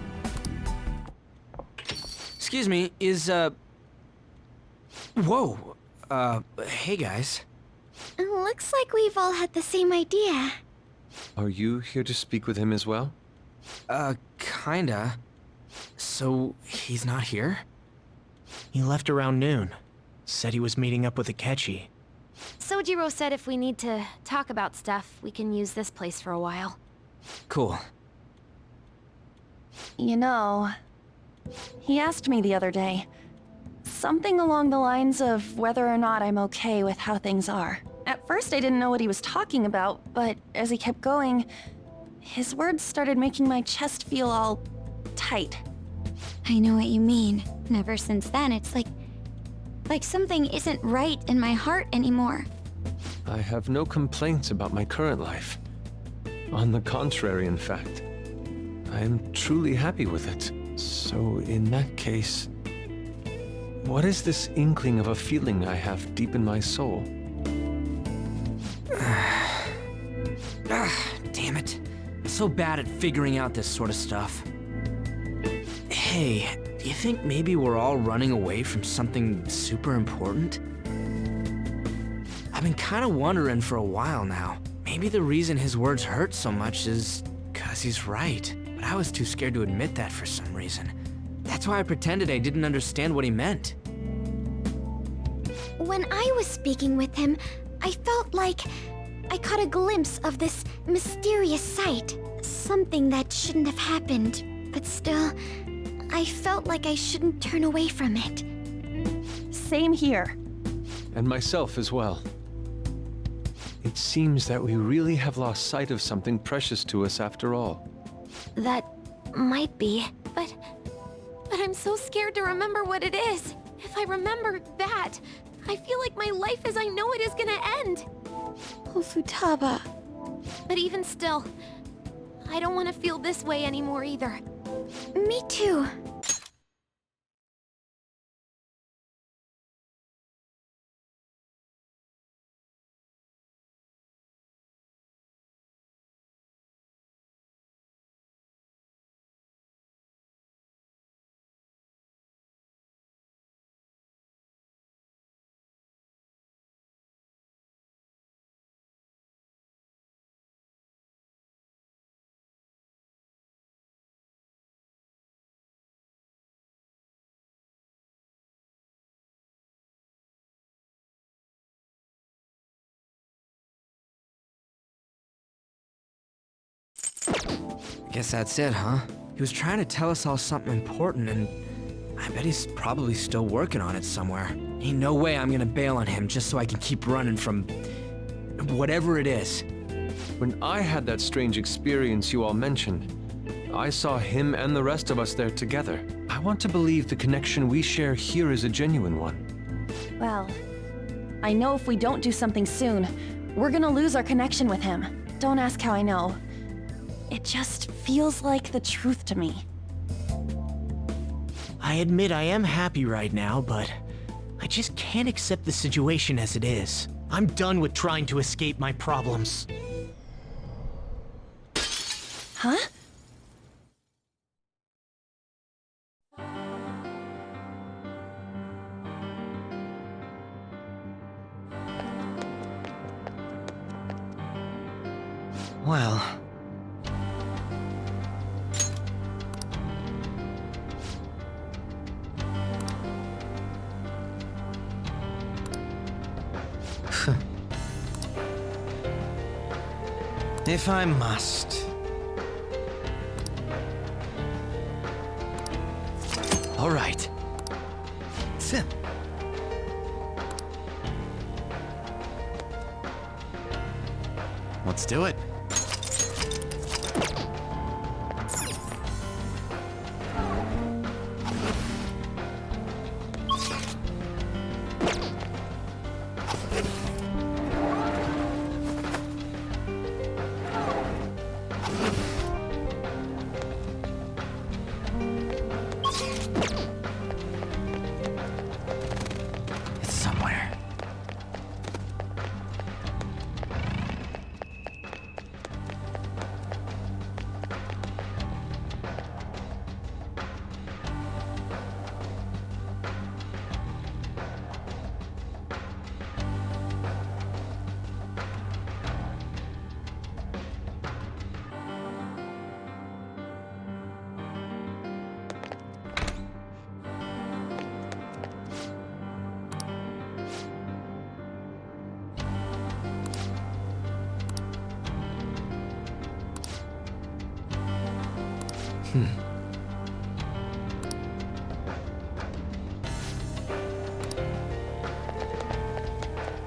Excuse me, is, Whoa! Hey guys. Looks like we've all had the same idea. Are you here to speak with him as well? Kinda. So, he's not here? He left around noon. Said he was meeting up with Akechi. Sojiro said if we need to talk about stuff, we can use this place for a while. Cool. You know, he asked me the other day, something along the lines of whether or not I'm okay with how things are. At first I didn't know what he was talking about, but as he kept going, his words started making my chest feel all tight. I know what you mean. And ever since then, it's like something isn't right in my heart anymore. I have no complaints about my current life. On the contrary, in fact. I am truly happy with it. So in that case, what is this inkling of a feeling I have deep in my soul? Damn it. I'm so bad at figuring out this sort of stuff. Hey, do you think maybe we're all running away from something super important? I've been kind of wondering for a while now. Maybe the reason his words hurt so much is 'cause he's right. But I was too scared to admit that for some reason. That's why I pretended I didn't understand what he meant. When I was speaking with him, I felt like I caught a glimpse of this mysterious sight. Something that shouldn't have happened, but still, I felt like I shouldn't turn away from it. Same here. And myself as well. It seems that we really have lost sight of something precious to us after all. That might be, but I'm so scared to remember what it is. If I remember that, I feel like my life as I know it is gonna end. Oh, Futaba. But even still, I don't want to feel this way anymore either. Me too. Guess that's it, huh? He was trying to tell us all something important, and I bet he's probably still working on it somewhere. Ain't no way I'm gonna bail on him just so I can keep running from whatever it is. When I had that strange experience you all mentioned, I saw him and the rest of us there together. I want to believe the connection we share here is a genuine one. Well, I know if we don't do something soon, we're gonna lose our connection with him. Don't ask how I know. It just feels like the truth to me. I admit I am happy right now, but I just can't accept the situation as it is. I'm done with trying to escape my problems. Huh? Well... If I must. All right. Let's do it. It's somewhere.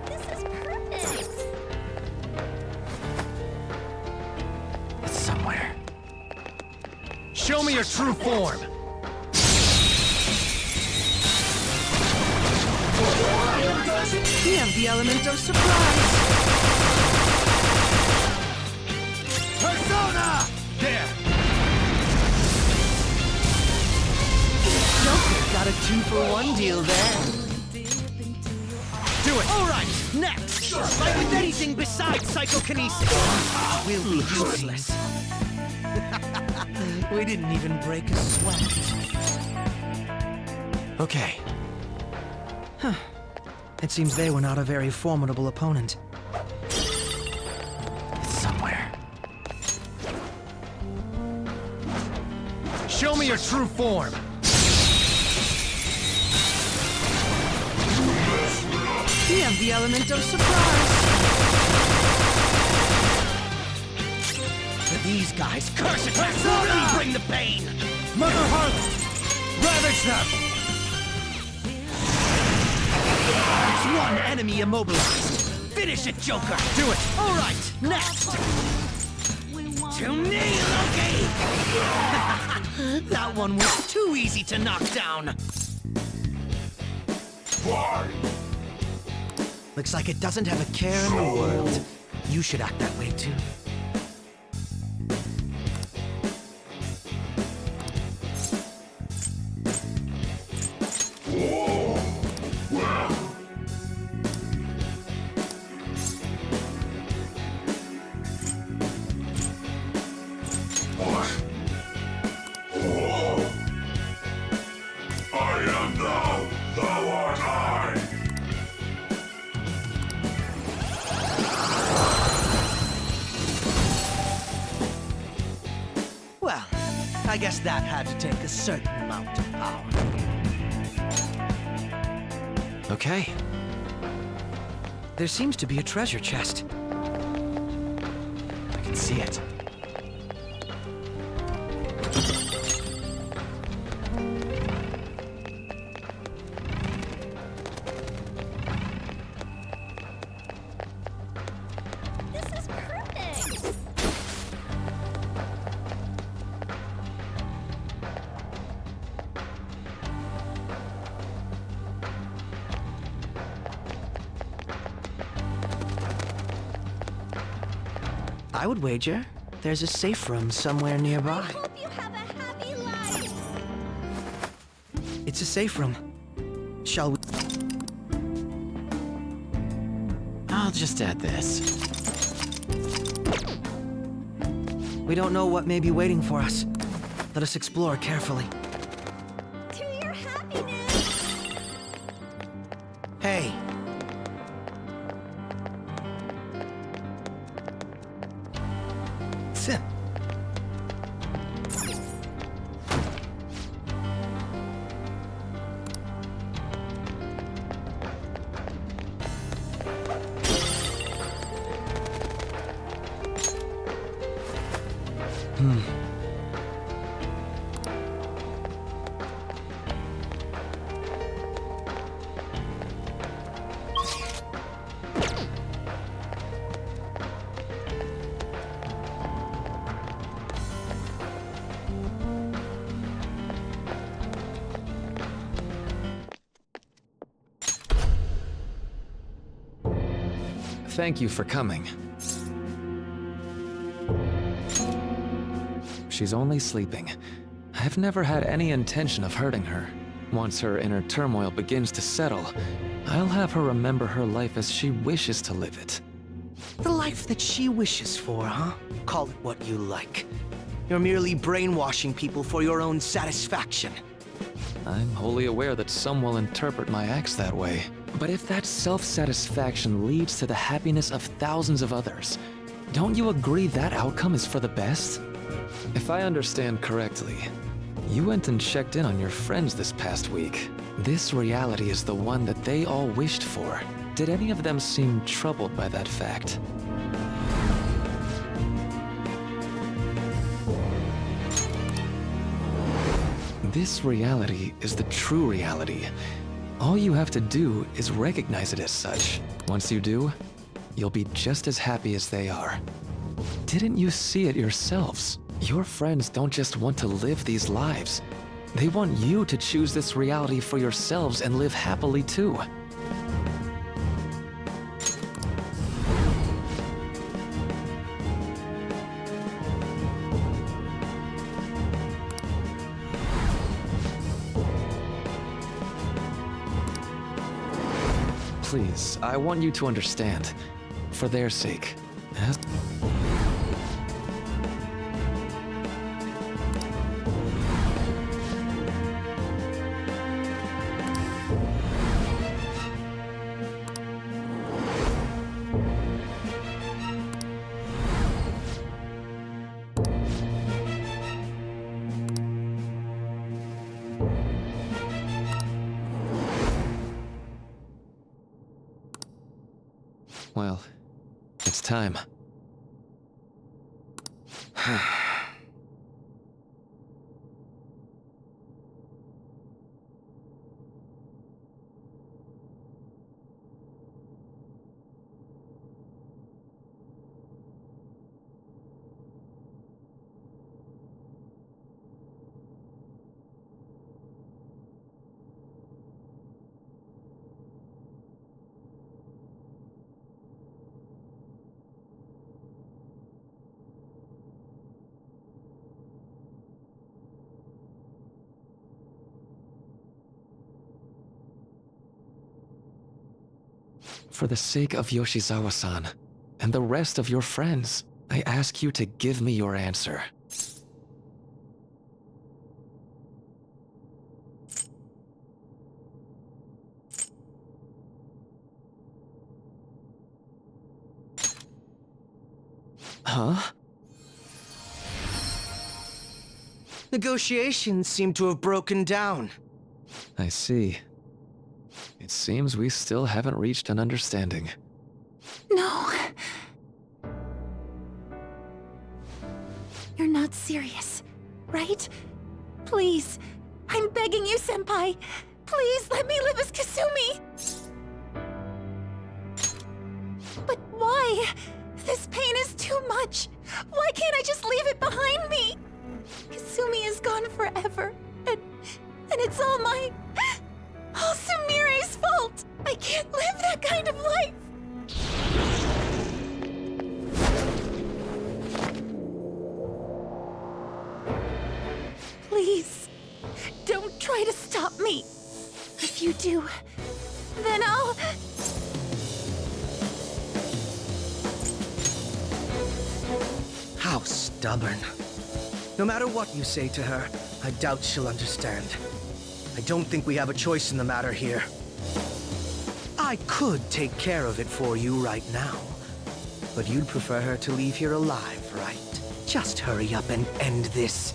This is perfect. It's somewhere. Show me your true form. We have the element of surprise. Persona! There! Joker got a 2-for-1 deal there. Do it. All right, next. Like with anything besides psychokinesis, we'll be useless. We didn't even break a sweat. Okay. Huh. It seems they were not a very formidable opponent. It's somewhere. Show me your true form. We have the element of surprise. For these guys, curse attacks really bring the pain. Mother Harlot! Ravage them! It's one enemy immobilized. Finish it, Joker. Do it. All right, next. To me, Loki. That one was too easy to knock down. Looks like it doesn't have a care in the world. You should act that way too. Well, I guess that had to take a certain amount of power. Okay. There seems to be a treasure chest. I can see it. This is perfect. I would wager there's a safe room somewhere nearby. Hope you have a happy life. It's a safe room. Shall we? I'll just add this. We don't know what may be waiting for us. Let us explore carefully. To your happiness! Hey! Sit. Thank you for coming. She's only sleeping. I've never had any intention of hurting her. Once her inner turmoil begins to settle, I'll have her remember her life as she wishes to live it. The life that she wishes for, huh? Call it what you like. You're merely brainwashing people for your own satisfaction. I'm wholly aware that some will interpret my acts that way. But if that self-satisfaction leads to the happiness of thousands of others, don't you agree that outcome is for the best? If I understand correctly, you went and checked in on your friends this past week. This reality is the one that they all wished for. Did any of them seem troubled by that fact? This reality is the true reality. All you have to do is recognize it as such. Once you do, you'll be just as happy as they are. Didn't you see it yourselves? Your friends don't just want to live these lives. They want you to choose this reality for yourselves and live happily too. Please, I want you to understand. For their sake. Well, it's time. For the sake of Yoshizawa-san, and the rest of your friends, I ask you to give me your answer. Huh? Negotiations seem to have broken down. I see. It seems we still haven't reached an understanding. No. You're not serious, right? Please, I'm begging you, Senpai. Please let me live as Kusumi. But why? This pain is too much. Why can't I just leave it behind me? Kusumi is gone forever, and it's all Sumire's fault. I can't live that kind of life. Please, don't try to stop me. If you do, then I'll... How stubborn. No matter what you say to her, I doubt she'll understand. I don't think we have a choice in the matter here. I could take care of it for you right now. But you'd prefer her to leave here alive, right? Just hurry up and end this.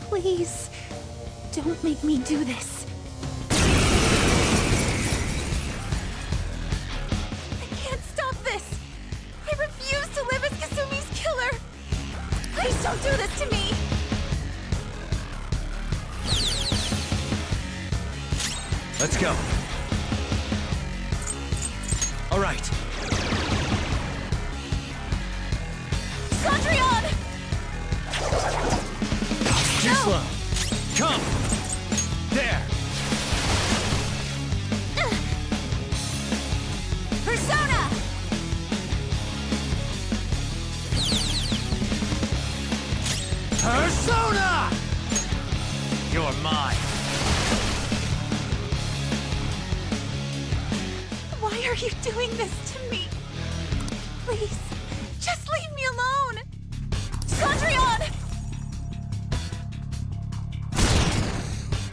Please, don't make me do this. I can't stop this! I refuse to live as Kusumi's killer! Please don't do this to me! Let's go. All right. Sondrian! Too slow. Come. There. Persona! Persona! You're mine. Why are you doing this to me? Please, just leave me alone! Sondrian!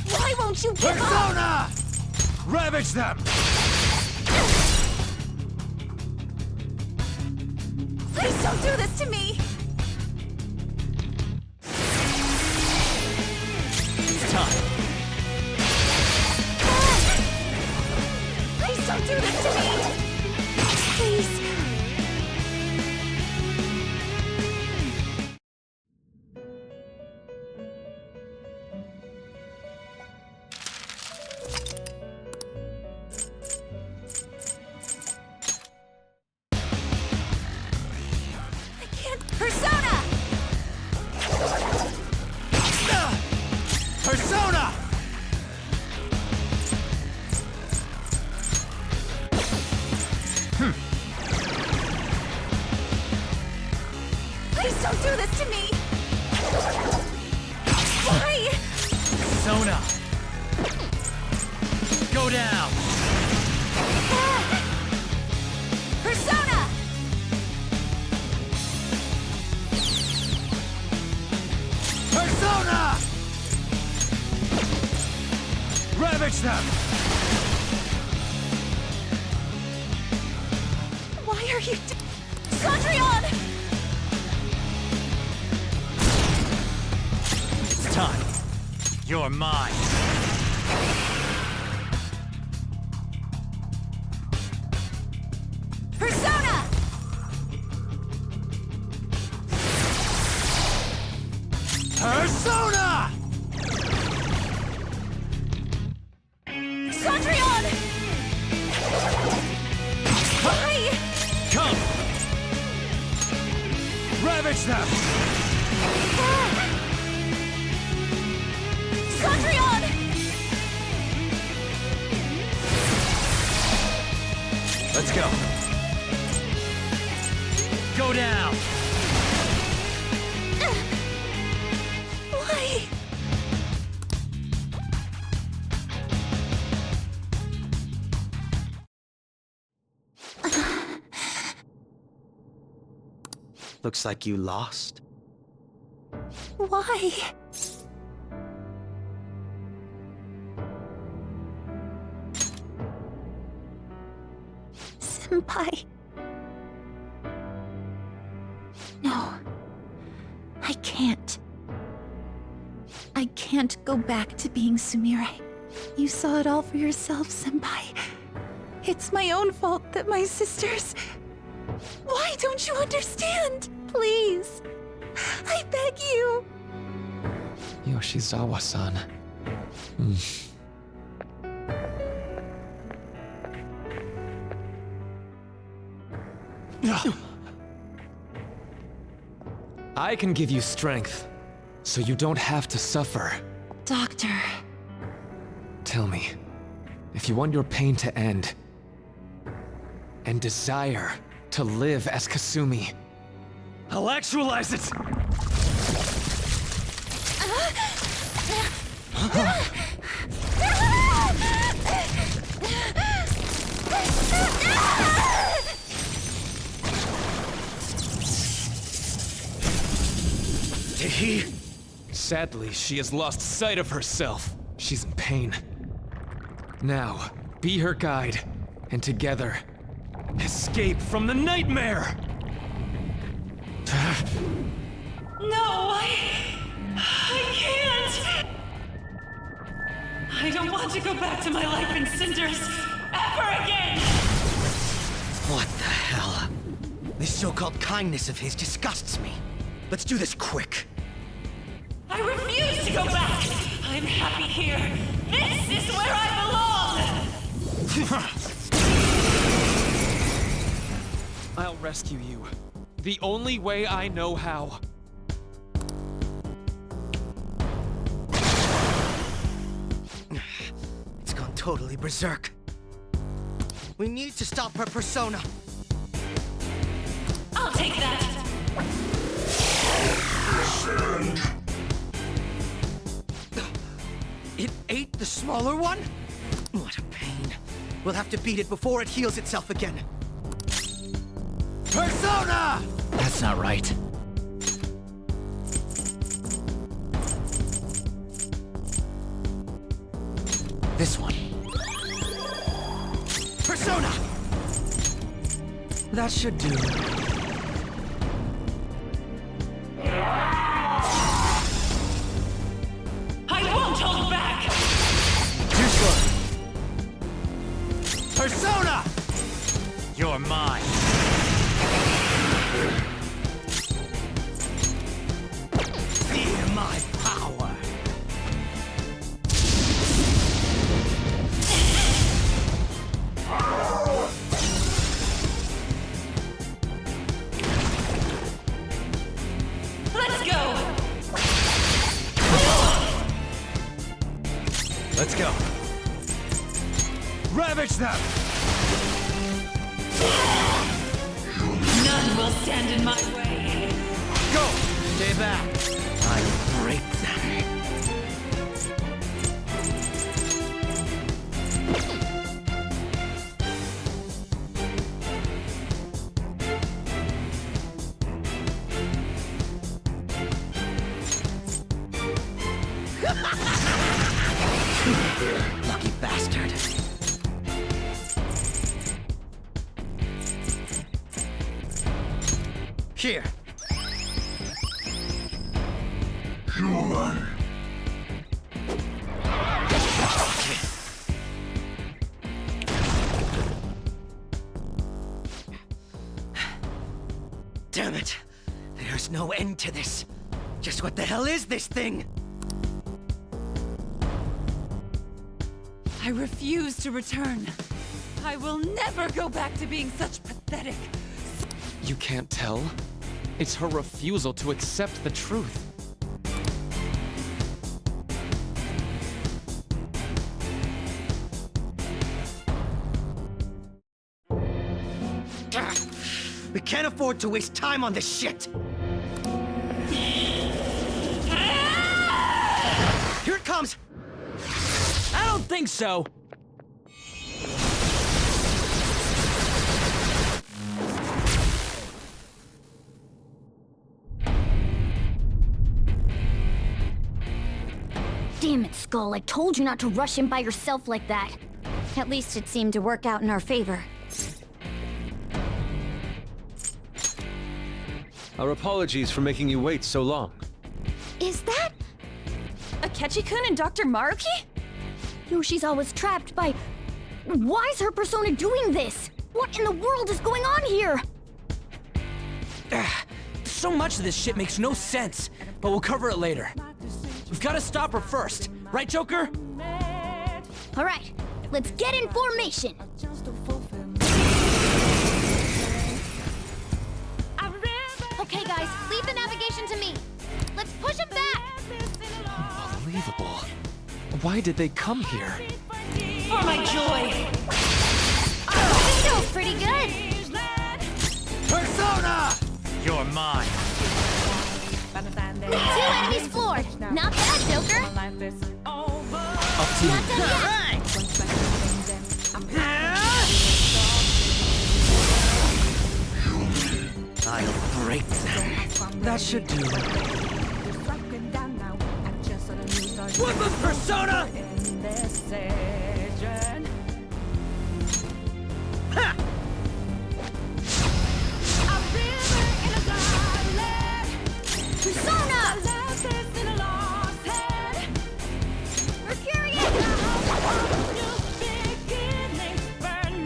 Why won't you give up? Persona! Ravage them! Please don't do this to me! It's time. Please don't do this to me! Please! I can't... Persona! Persona! Please don't do this to me! Why? Persona! Go down! Persona! Persona! Ravage them! Why are you... Sondrian! It's time. You're mine. Persona! Persona! Sondrian! Why? Come! Ravage them! Sondrian! Let's go. Go down! Why? Looks like you lost. Why? Senpai. No. I can't. I can't go back to being Sumire. You saw it all for yourself, Senpai. It's my own fault that my sisters... Why don't you understand? Please. I beg you. Yoshizawa-san. I can give you strength, so you don't have to suffer. Doctor. Tell me, if you want your pain to end, and desire to live as Kusumi, I'll actualize it! he... Sadly, she has lost sight of herself. She's in pain. Now, be her guide, and together, escape from the nightmare! No, I can't! I don't want to go back to my life in cinders ever again! What the hell? This so-called kindness of his disgusts me. Let's do this quick. I refuse to go back! I'm happy here! This is where I belong! I'll rescue you. The only way I know how. It's gone totally berserk. We need to stop her persona. I'll take that! It ate the smaller one? What a pain. We'll have to beat it before it heals itself again. Persona! That's not right. This one. Persona! That should do. I won't hold back! Too slow. Persona! You're mine. Feel my power. Let's go! Let's go. Ravage them! None will stand in my way. Go! Stay back. I'll break them. Lucky bastard. Here. Human. Damn it. There's no end to this. Just what the hell is this thing? I refuse to return. I will never go back to being such pathetic. You can't tell? It's her refusal to accept the truth. We can't afford to waste time on this shit. Here it comes. I don't think so. Damn it, Skull. I told you not to rush in by yourself like that. At least it seemed to work out in our favor. Our apologies for making you wait so long. Is that... Akechi-kun and Dr. Maruki? Yoshizawa was trapped by... Why is her persona doing this? What in the world is going on here? So much of this shit makes no sense, but we'll cover it later. We've got to stop her first, right, Joker? Alright, let's get in formation! Okay guys, leave the navigation to me! Let's push him back! Unbelievable. Why did they come here? For my joy! This feels pretty good! Persona! You're mine. 2 enemies floored! Not bad, Joker! Up to Not you. done yet! I'll break them. That should do. What the persona? Ha! Persona!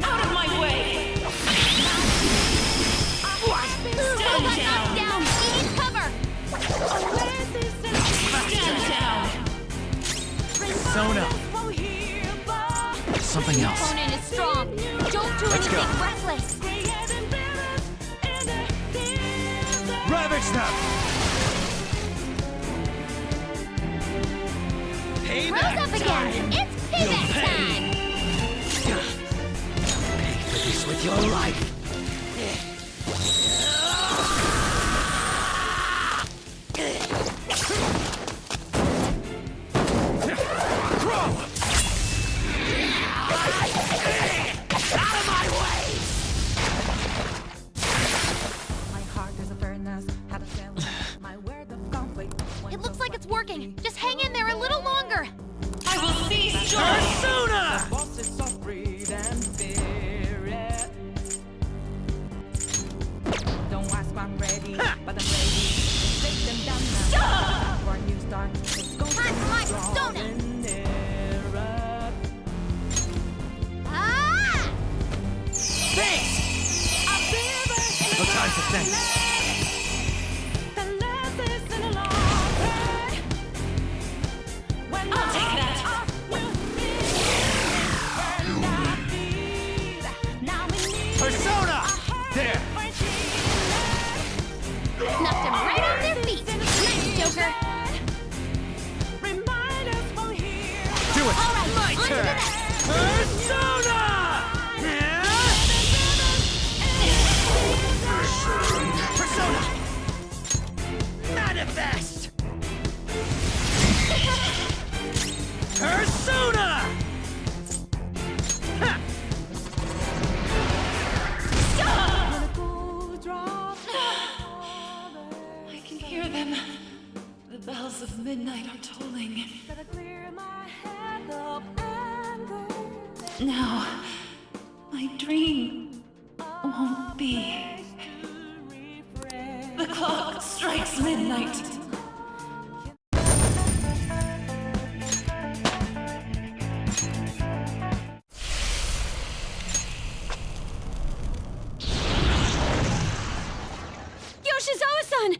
Out of my way! Stand down! Down! He needs cover! Stand down! Persona. Something else. Opponent is strong. Don't do Let's anything go. reckless. Ravage them! Rose up again! It's payback time! Pay for this with your life. It looks like it's working. Just hang in there a little longer. I will seize joy! Persona! Don't ask, I'm ready, Ha! but I'm ready. Take them down now. Stop! For a new start, it's going Time for my persona! Ah! Thanks! No time for thanks. I'll take that! Persona! There! Knocked him right off their feet. Nice, Joker. Do it! All right, My on to the turn! next. Persona! Persona! Manifest! Persona! Ha! I can hear them. The bells of midnight are tolling. Now, my dream won't be. The clock strikes midnight. Yoshizawa-san!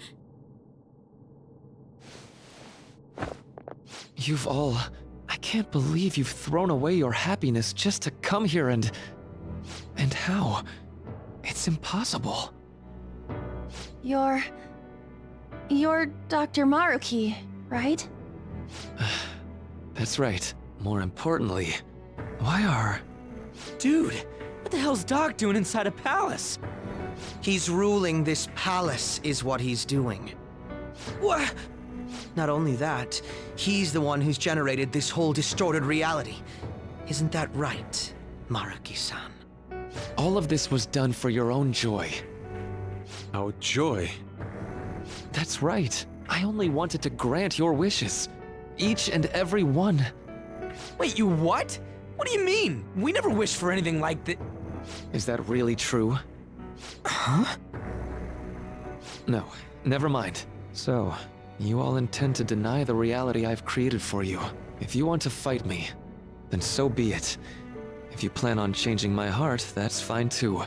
You've all... I can't believe you've thrown away your happiness just to come here and... And how? It's impossible. You're Dr. Maruki, right? That's right. More importantly, why are... Dude, what the hell's Doc doing inside a palace? He's ruling this palace, is what he's doing. What? Not only that, he's the one who's generated this whole distorted reality. Isn't that right, Maruki-san? All of this was done for your own joy. Our joy? That's right. I only wanted to grant your wishes. Each and every one. Wait, you what? What do you mean? We never wished for anything like that. Is that really true? Huh? No, never mind. So, you all intend to deny the reality I've created for you. If you want to fight me, then so be it. If you plan on changing my heart, that's fine too.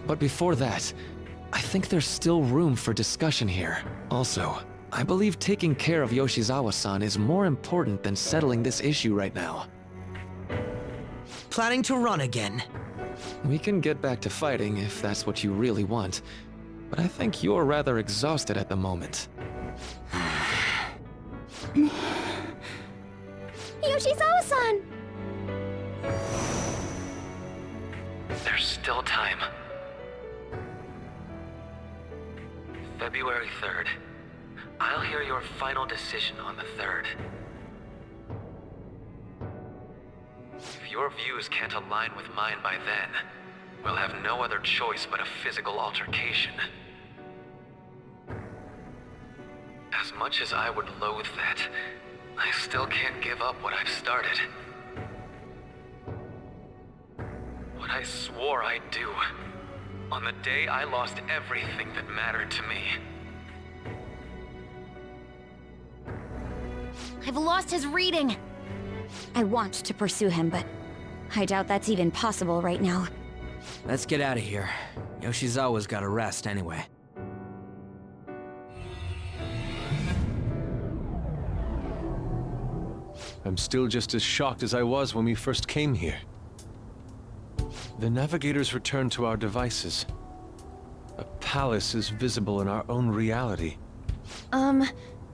But before that, I think there's still room for discussion here. Also, I believe taking care of Yoshizawa-san is more important than settling this issue right now. Planning to run again? We can get back to fighting if that's what you really want, but I think you're rather exhausted at the moment. Yoshizawa-san! There's still time. February 3rd. I'll hear your final decision on the 3rd. If your views can't align with mine by then, we'll have no other choice but a physical altercation. As much as I would loathe that, I still can't give up what I've started. What I swore I'd do on the day I lost everything that mattered to me. I've lost his reading. I want to pursue him, but I doubt that's even possible right now. Let's get out of here. Yoshizawa's gotta rest anyway. I'm still just as shocked as I was when we first came here. The navigators returned to our devices. A palace is visible in our own reality.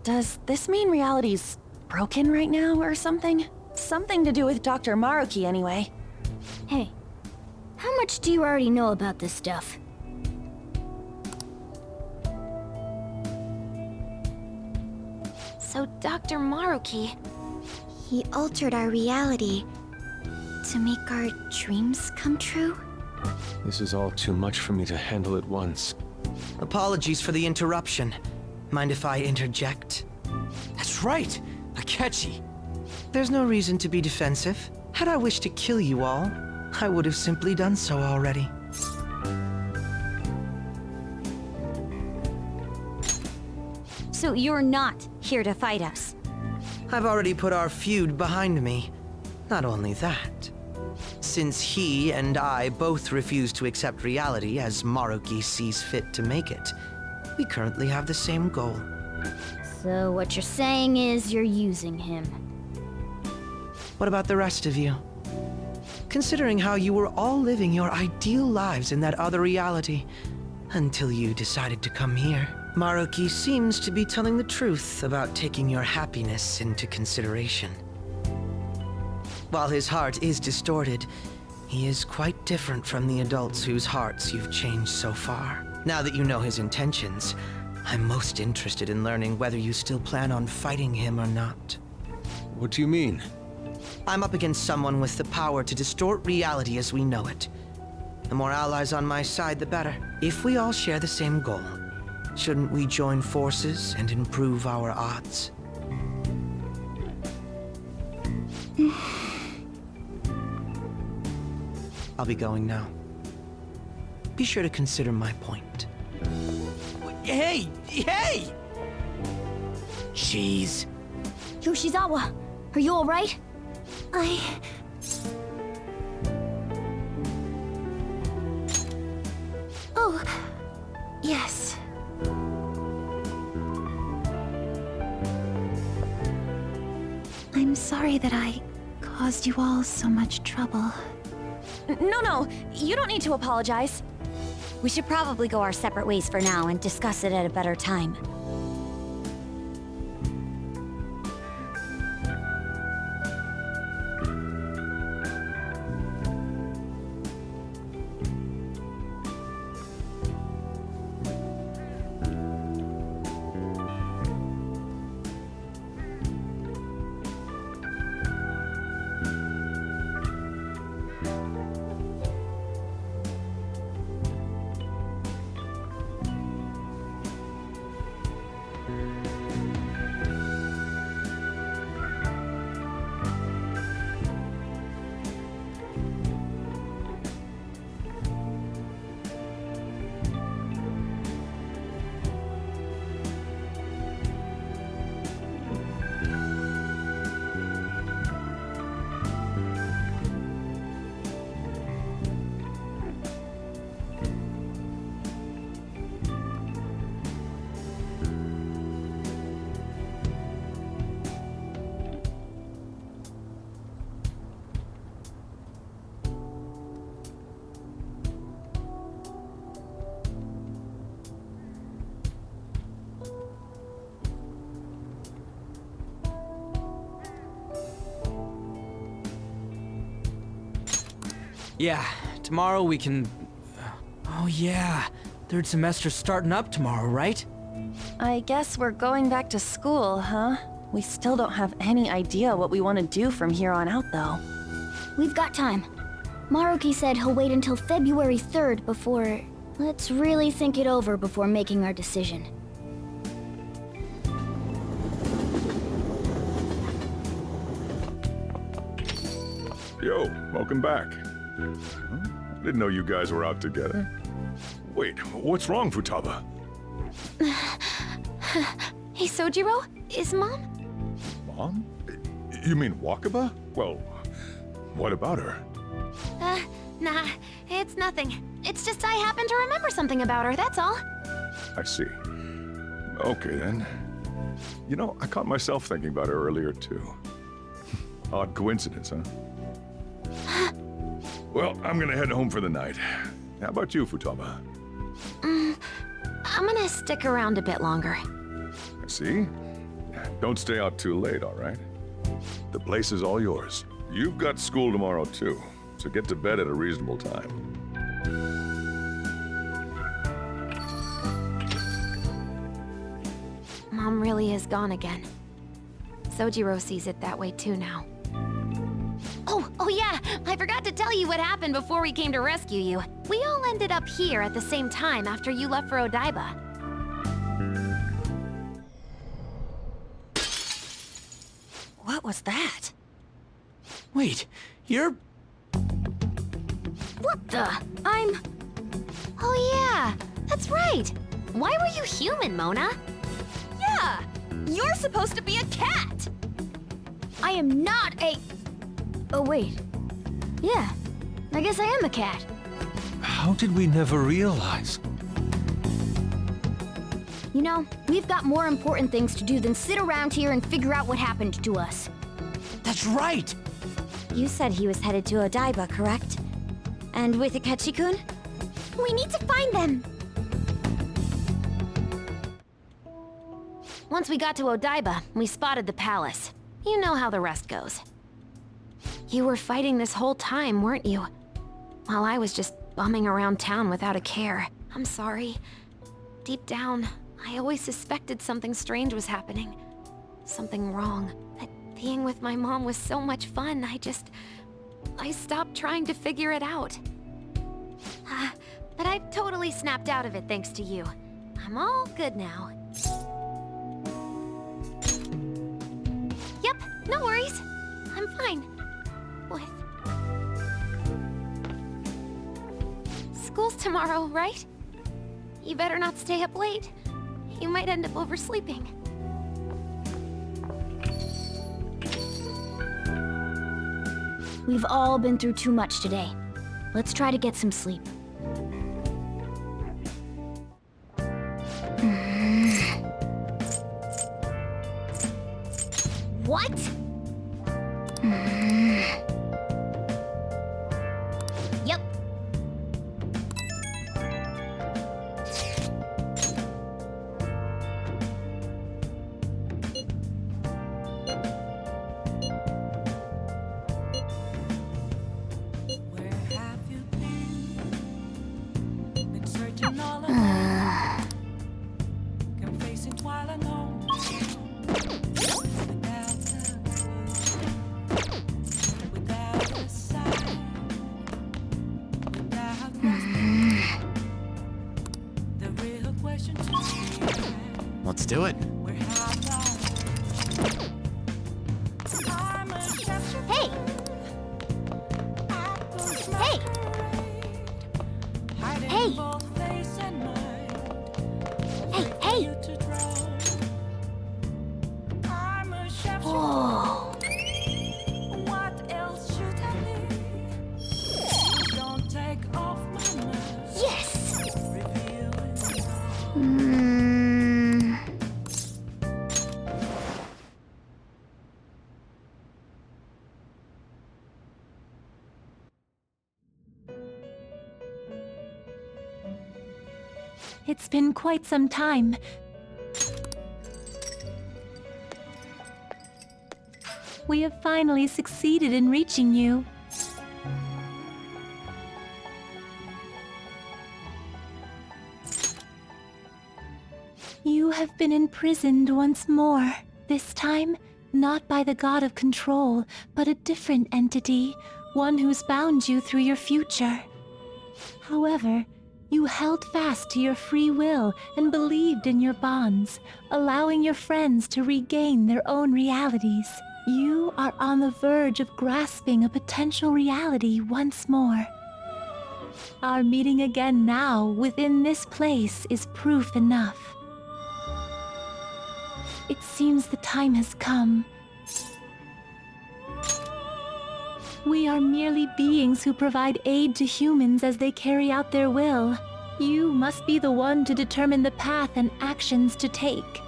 Does this mean reality's broken right now or something? Something to do with Dr. Maruki anyway. Hey, how much do you already know about this stuff? So Dr. Maruki... He altered our reality to make our dreams come true? This is all too much for me to handle at once. Apologies for the interruption. Mind if I interject? That's right! Akechi! There's no reason to be defensive. Had I wished to kill you all, I would have simply done so already. So you're not here to fight us? I've already put our feud behind me. Not only that, since he and I both refuse to accept reality as Maruki sees fit to make it, we currently have the same goal. So what you're saying is you're using him. What about the rest of you? Considering how you were all living your ideal lives in that other reality, until you decided to come here. Maruki seems to be telling the truth about taking your happiness into consideration. While his heart is distorted, he is quite different from the adults whose hearts you've changed so far. Now that you know his intentions, I'm most interested in learning whether you still plan on fighting him or not. What do you mean? I'm up against someone with the power to distort reality as we know it. The more allies on my side, the better. If we all share the same goal, shouldn't we join forces and improve our odds? I'll be going now. Be sure to consider my point. Hey! Hey! Jeez. Yoshizawa, are you alright? Oh, yes. I'm sorry that I caused you all so much trouble. No, you don't need to apologize. We should probably go our separate ways for now and discuss it at a better time. Yeah, tomorrow we can... Oh yeah, third semester's starting up tomorrow, right? I guess we're going back to school, huh? We still don't have any idea what we want to do from here on out, though. We've got time. Maruki said he'll wait until February 3rd before... Let's really think it over before making our decision. Yo, welcome back. Huh? I didn't know you guys were out together. Wait, what's wrong, Futaba? Hey, Sojiro, is Mom? Mom? You mean Wakaba? Well, what about her? Nah, it's nothing. It's just I happen to remember something about her, that's all. I see. Okay, then. You know, I caught myself thinking about her earlier, too. Odd coincidence, huh? Well, I'm gonna head home for the night. How about you, Futaba? I'm gonna stick around a bit longer. I see. Don't stay out too late, all right? The place is all yours. You've got school tomorrow, too, so get to bed at a reasonable time. Mom really is gone again. Sojiro sees it that way too now. Oh yeah, I forgot to tell you what happened before we came to rescue you. We all ended up here at the same time after you left for Odaiba. What was that? Wait, you're... What the? Oh yeah, that's right. Why were you human, Mona? Yeah! You're supposed to be a cat! I am not a... Oh, wait. Yeah, I guess I am a cat. How did we never realize? You know, we've got more important things to do than sit around here and figure out what happened to us. That's right! You said he was headed to Odaiba, correct? And with Akechi-kun? We need to find them! Once we got to Odaiba, we spotted the palace. You know how the rest goes. You were fighting this whole time, weren't you? While I was just bumming around town without a care. I'm sorry. Deep down, I always suspected something strange was happening. Something wrong. That being with my mom was so much fun, I stopped trying to figure it out. But I've totally snapped out of it thanks to you. I'm all good now. Yep, no worries. I'm fine. With... School's tomorrow, right? You better not stay up late. You might end up oversleeping. We've all been through too much today. Let's try to get some sleep. What? Yep. Let's do it. Hey! Hey! Hey! Hey, hey! Whoa! Yes! It's been quite some time. We have finally succeeded in reaching you. You have been imprisoned once more. This time, not by the god of control, but a different entity, one who's bound you through your future. However, you held fast to your free will and believed in your bonds, allowing your friends to regain their own realities. You are on the verge of grasping a potential reality once more. Our meeting again now within this place is proof enough. It seems the time has come. We are merely beings who provide aid to humans as they carry out their will. You must be the one to determine the path and actions to take.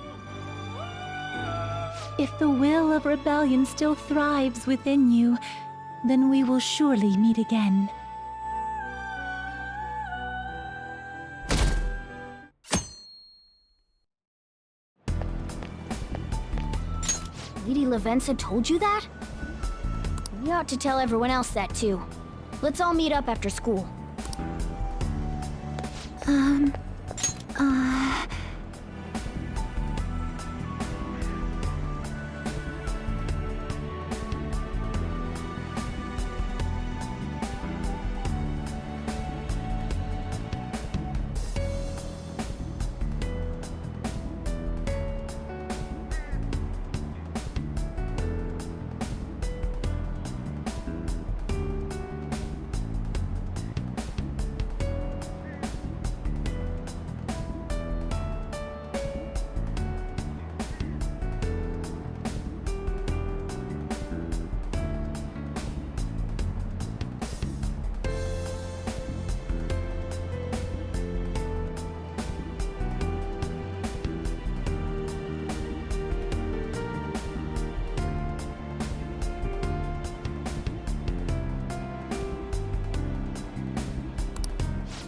If the will of rebellion still thrives within you, then we will surely meet again. Lady Lavenza told you that? We ought to tell everyone else that too. Let's all meet up after school.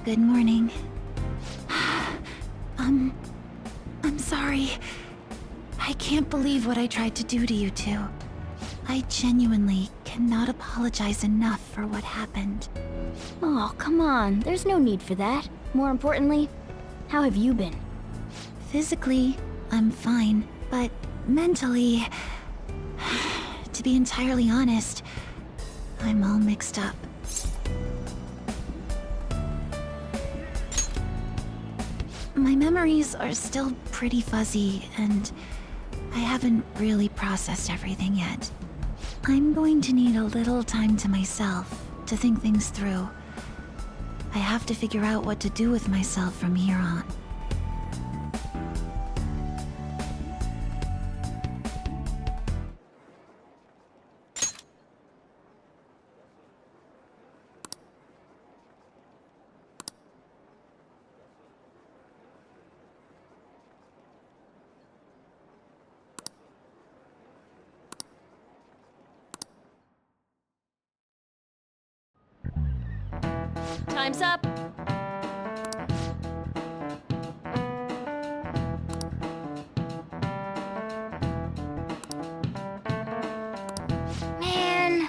Good morning. I'm sorry. I can't believe what I tried to do to you two. I genuinely cannot apologize enough for what happened. Oh, come on. There's no need for that. More importantly, how have you been? Physically, I'm fine, but mentally, to be entirely honest, I'm all mixed up. My memories are still pretty fuzzy, and I haven't really processed everything yet. I'm going to need a little time to myself to think things through. I have to figure out what to do with myself from here on. Time's up. Man.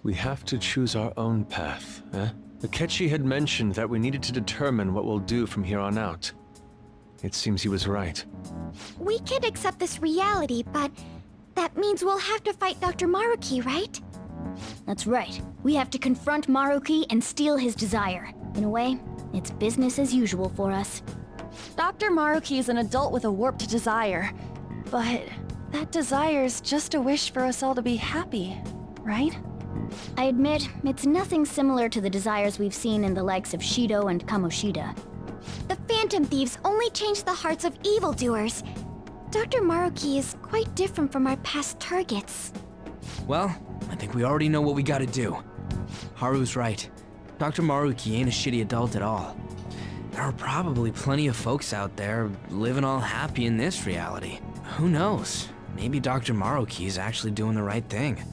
We have to choose our own path, eh? Akechi had mentioned that we needed to determine what we'll do from here on out. It seems he was right. We can't accept this reality, but that means we'll have to fight Dr. Maruki, right? That's right. We have to confront Maruki and steal his desire. In a way, it's business as usual for us. Dr. Maruki is an adult with a warped desire, but that desire's just a wish for us all to be happy, right? I admit, it's nothing similar to the desires we've seen in the likes of Shido and Kamoshida. The Phantom Thieves only change the hearts of evildoers. Dr. Maruki is quite different from our past targets. Well, I think we already know what we gotta do. Haru's right. Dr. Maruki ain't a shitty adult at all. There are probably plenty of folks out there living all happy in this reality. Who knows? Maybe Dr. Maruki is actually doing the right thing.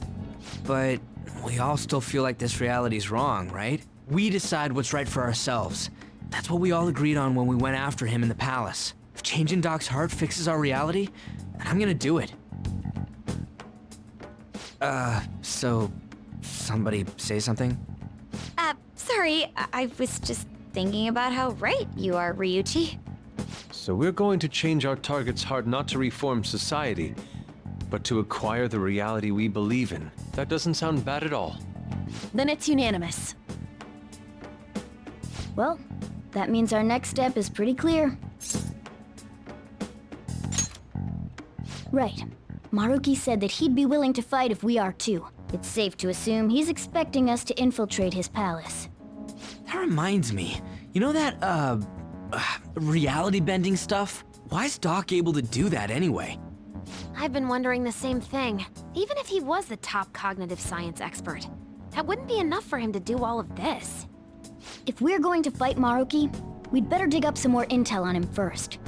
But we all still feel like this reality's wrong, right? We decide what's right for ourselves. That's what we all agreed on when we went after him in the palace. If changing Doc's heart fixes our reality, then I'm gonna do it. So somebody say something? Sorry, I was just thinking about how right you are, Ryuichi. So we're going to change our target's heart not to reform society, but to acquire the reality we believe in. That doesn't sound bad at all. Then it's unanimous. Well, that means our next step is pretty clear. Right. Maruki said that he'd be willing to fight if we are too. It's safe to assume he's expecting us to infiltrate his palace. That reminds me. You know that, reality bending stuff? Why is Doc able to do that anyway? I've been wondering the same thing. Even if he was the top cognitive science expert, that wouldn't be enough for him to do all of this. If we're going to fight Maruki, we'd better dig up some more intel on him first.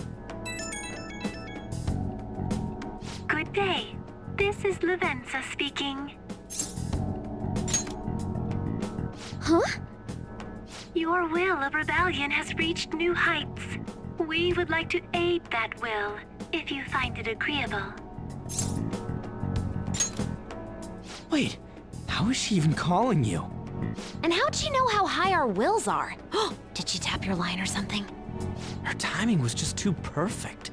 Good day. This is Lavenza speaking. Huh? Your will of rebellion has reached new heights. We would like to aid that will, if you find it agreeable. Wait, how is she even calling you? And how'd she know how high our wills are? Did she tap your line or something? Her timing was just too perfect.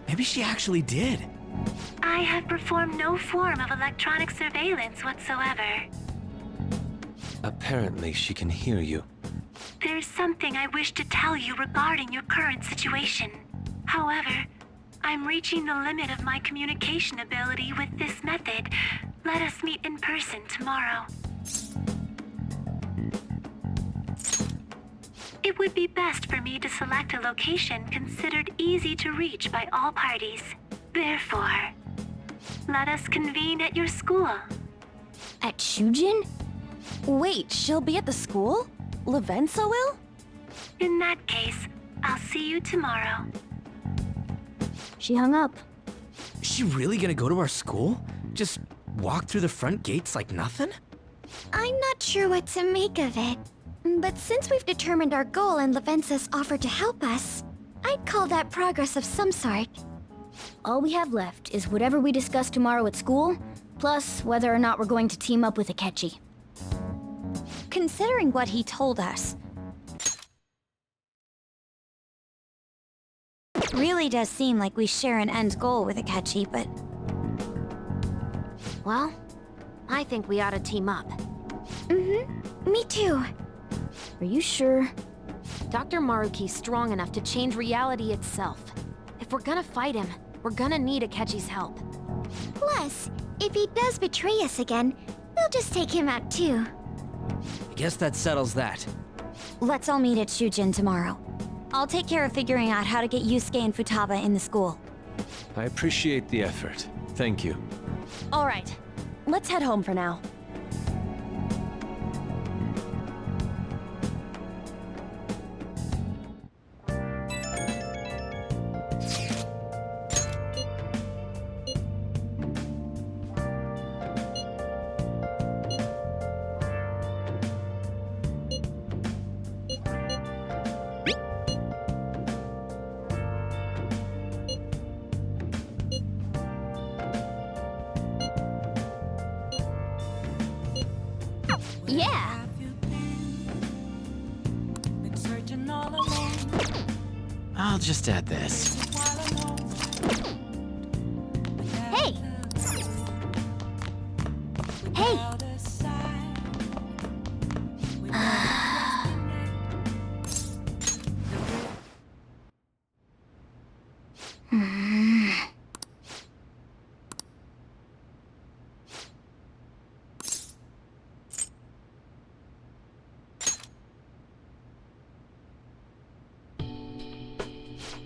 Maybe she actually did. I have performed no form of electronic surveillance whatsoever. Apparently she can hear you. There's something I wish to tell you regarding your current situation. However, I'm reaching the limit of my communication ability with this method. Let us meet in person tomorrow. It would be best for me to select a location considered easy to reach by all parties. Therefore, let us convene at your school. At Shujin? Wait, she'll be at the school? Lavenza will? In that case, I'll see you tomorrow. She hung up. Is she really gonna go to our school? Just walk through the front gates like nothing? I'm not sure what to make of it. But since we've determined our goal and Lavenza's offered to help us, I'd call that progress of some sort. All we have left is whatever we discuss tomorrow at school, plus whether or not we're going to team up with Akechi. Considering what he told us, it really does seem like we share an end goal with Akechi, but... Well, I think we ought to team up. Me too. Are you sure? Dr. Maruki's strong enough to change reality itself. If we're gonna fight him, we're gonna need Akechi's help. Plus, if he does betray us again, we'll just take him out too. I guess that settles that. Let's all meet at Shujin tomorrow. I'll take care of figuring out how to get Yusuke and Futaba in the school. I appreciate the effort. Thank you. All right, let's head home for now. Yeah! I'll just add this. Hey! Hey!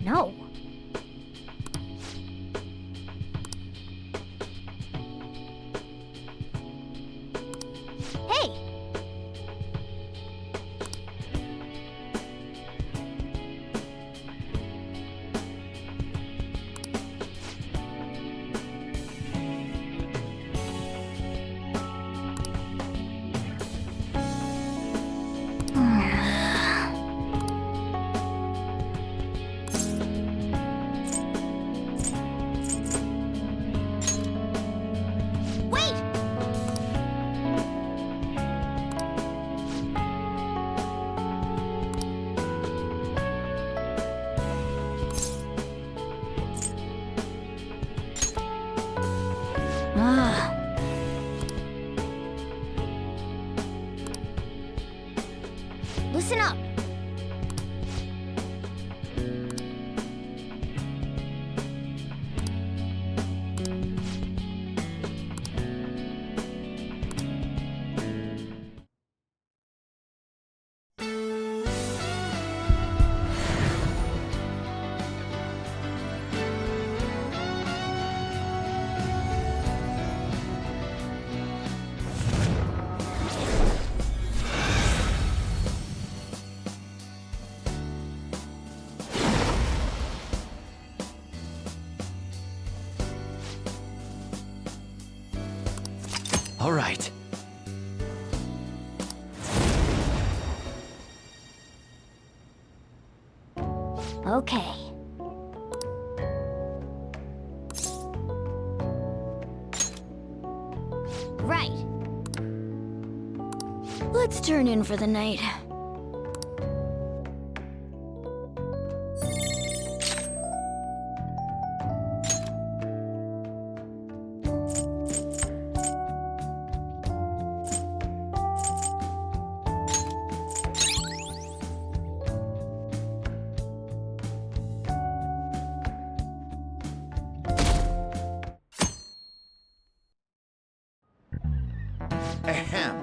No. Hey! Listen up. All right. Okay. Right. Let's turn in for the night. Ahem.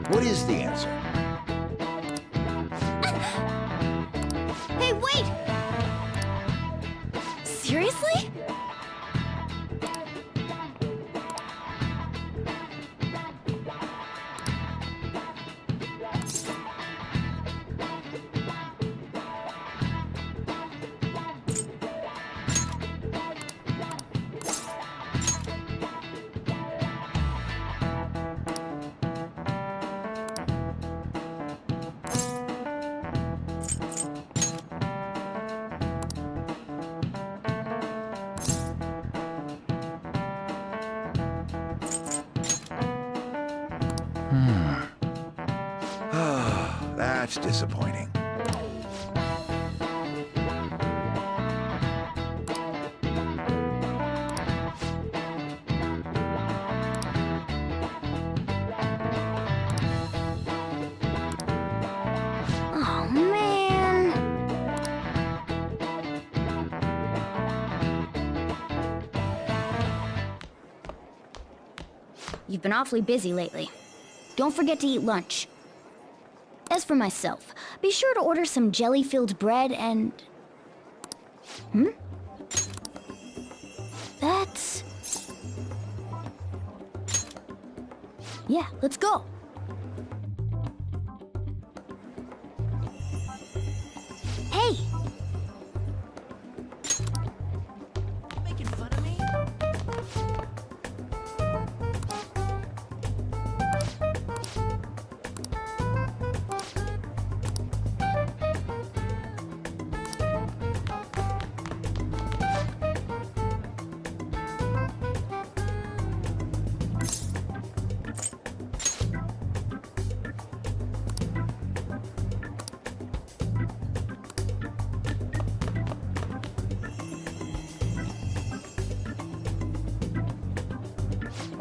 What is the answer? Hey, wait! Seriously? That's disappointing. Oh, man. You've been awfully busy lately. Don't forget to eat lunch. As for myself, be sure to order some jelly-filled bread and... That's... Yeah, let's go. Hey! Making fun of me?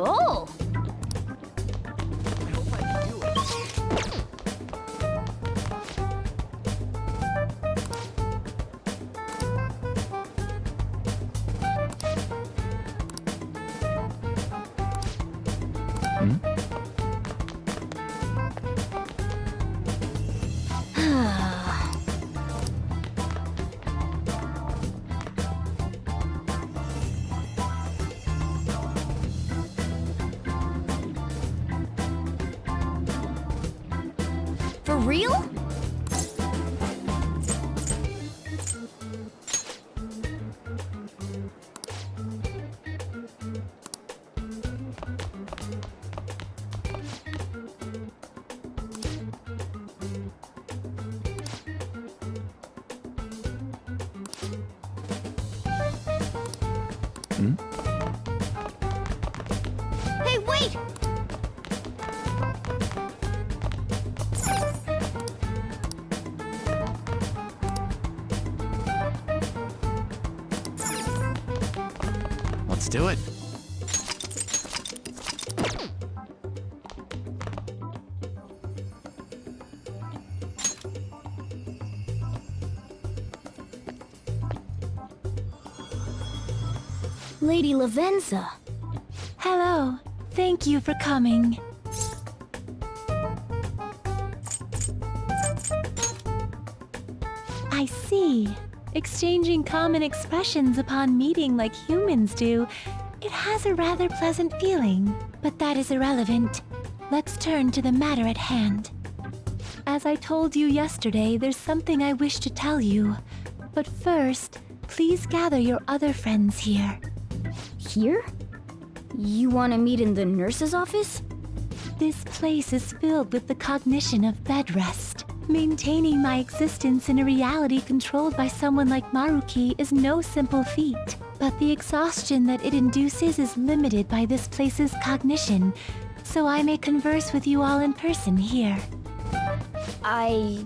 Oh! I hope I can do it. For real? Let's do it. Lady Lavenza. Hello. Thank you for coming. I see. Exchanging common expressions upon meeting like humans do, it has a rather pleasant feeling. But that is irrelevant. Let's turn to the matter at hand. As I told you yesterday, there's something I wish to tell you. But first, please gather your other friends here. Here? You want to meet in the nurse's office? This place is filled with the cognition of bed rest. Maintaining my existence in a reality controlled by someone like Maruki is no simple feat. But the exhaustion that it induces is limited by this place's cognition, so I may converse with you all in person here. I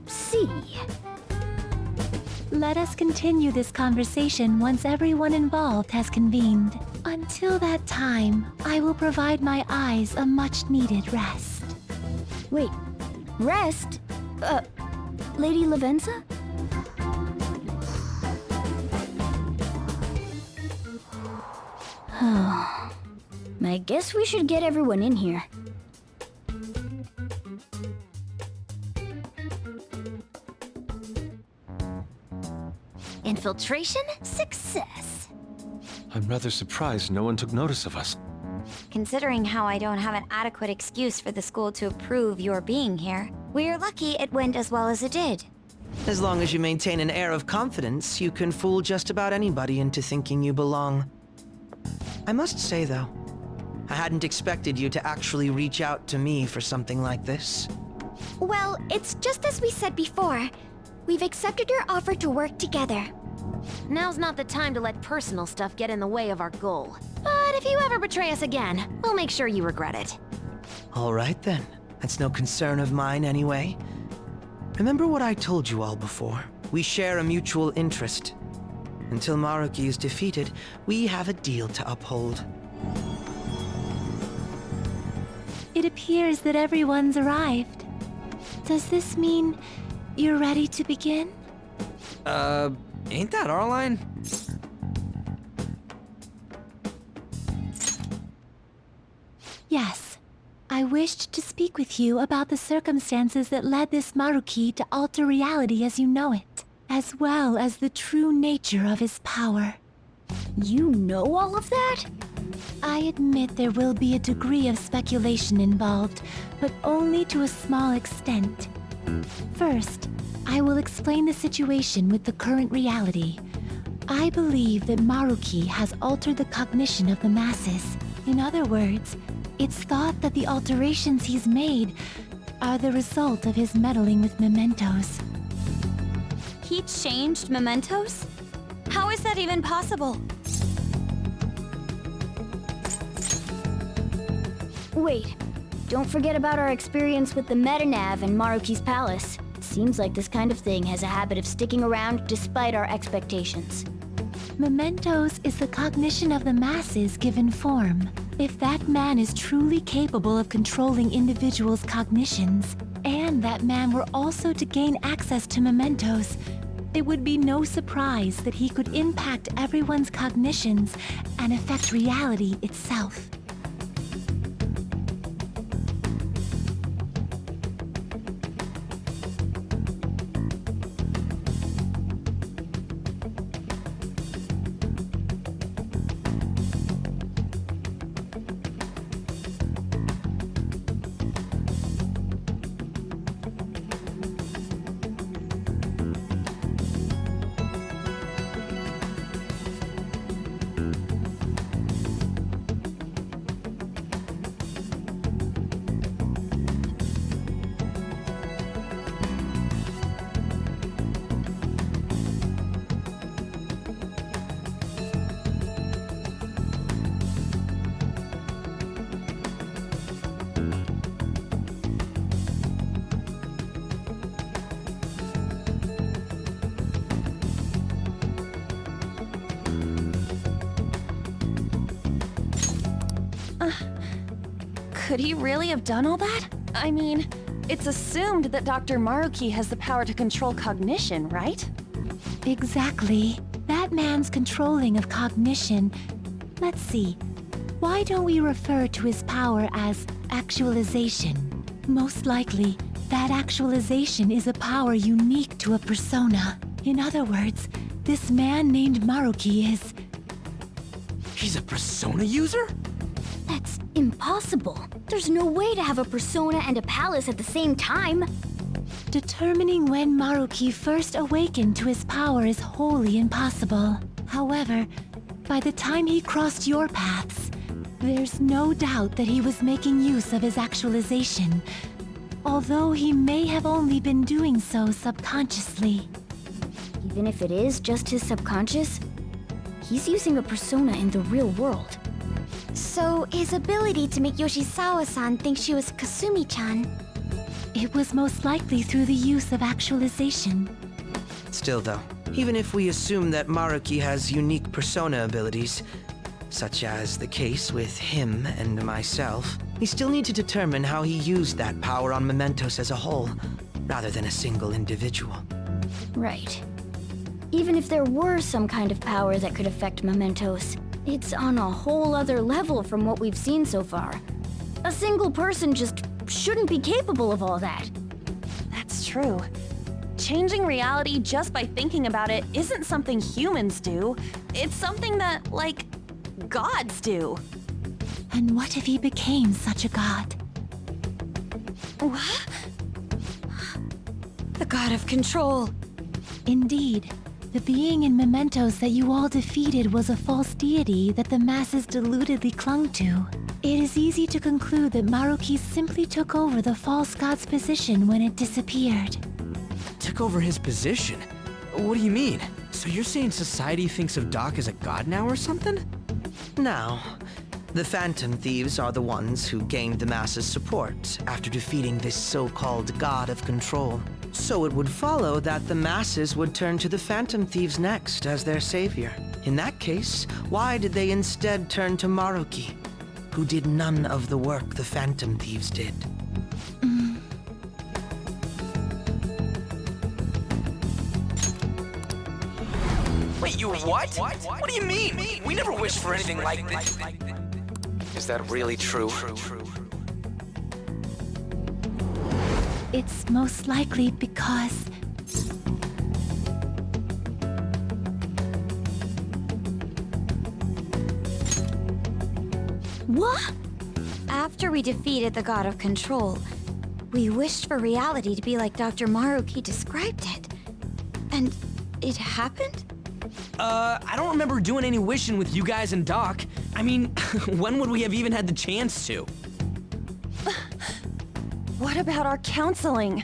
see. Let us continue this conversation once everyone involved has convened. Until that time, I will provide my eyes a much-needed rest. Wait, rest? Lady Lavenza? I guess we should get everyone in here. Infiltration success. I'm rather surprised no one took notice of us. Considering how I don't have an adequate excuse for the school to approve your being here, we're lucky it went as well as it did. As long as you maintain an air of confidence, you can fool just about anybody into thinking you belong. I must say, though, I hadn't expected you to actually reach out to me for something like this. Well, it's just as we said before. We've accepted your offer to work together. Now's not the time to let personal stuff get in the way of our goal. But if you ever betray us again, we'll make sure you regret it. All right, then. That's no concern of mine, anyway. Remember what I told you all before. We share a mutual interest. Until Maruki is defeated, we have a deal to uphold. It appears that everyone's arrived. Does this mean you're ready to begin? Ain't that our line? Yes. I wished to speak with you about the circumstances that led this Maruki to alter reality as you know it, as well as the true nature of his power. You know all of that? I admit there will be a degree of speculation involved, but only to a small extent. First, I will explain the situation with the current reality. I believe that Maruki has altered the cognition of the masses. In other words, it's thought that the alterations he's made are the result of his meddling with mementos. He changed mementos? How is that even possible? Wait, don't forget about our experience with the Metanav in Maruki's palace. Seems like this kind of thing has a habit of sticking around despite our expectations. Mementos is the cognition of the masses given form. If that man is truly capable of controlling individuals' cognitions, and that man were also to gain access to mementos, it would be no surprise that he could impact everyone's cognitions and affect reality itself. Could he really have done all that? I mean, it's assumed that Dr. Maruki has the power to control cognition, right? Exactly. That man's controlling of cognition. Let's see. Why don't we refer to his power as actualization? Most likely, that actualization is a power unique to a persona. In other words, this man named Maruki is... He's a persona user? That's impossible. There's no way to have a persona and a palace at the same time. Determining when Maruki first awakened to his power is wholly impossible. However, by the time he crossed your paths, there's no doubt that he was making use of his actualization, although he may have only been doing so subconsciously. Even if it is just his subconscious, he's using a persona in the real world. So, his ability to make Yoshizawa-san think she was Kusumi-chan. It was most likely through the use of actualization. Still though, even if we assume that Maruki has unique persona abilities, such as the case with him and myself, we still need to determine how he used that power on Mementos as a whole, rather than a single individual. Right. Even if there were some kind of power that could affect Mementos, it's on a whole other level from what we've seen so far. A single person just shouldn't be capable of all that. That's true. Changing reality just by thinking about it isn't something humans do. It's something that, like, gods do. And what if he became such a god? What? The god of control. Indeed. The being in Mementos that you all defeated was a false deity that the masses deludedly clung to. It is easy to conclude that Maruki simply took over the false god's position when it disappeared. Took over his position? What do you mean? So you're saying society thinks of Doc as a god now or something? Now, the Phantom Thieves are the ones who gained the masses' support after defeating this so-called god of control. So it would follow that the masses would turn to the Phantom Thieves next as their savior. In that case, why did they instead turn to Maruki, who did none of the work the Phantom Thieves did? Wait, you what? What do you mean? We never wished for anything like this. Is that really true? It's most likely because... What? After we defeated the god of control, we wished for reality to be like Dr. Maruki described it. And it happened? I don't remember doing any wishing with you guys and Doc. I mean, when would we have even had the chance to? What about our counseling?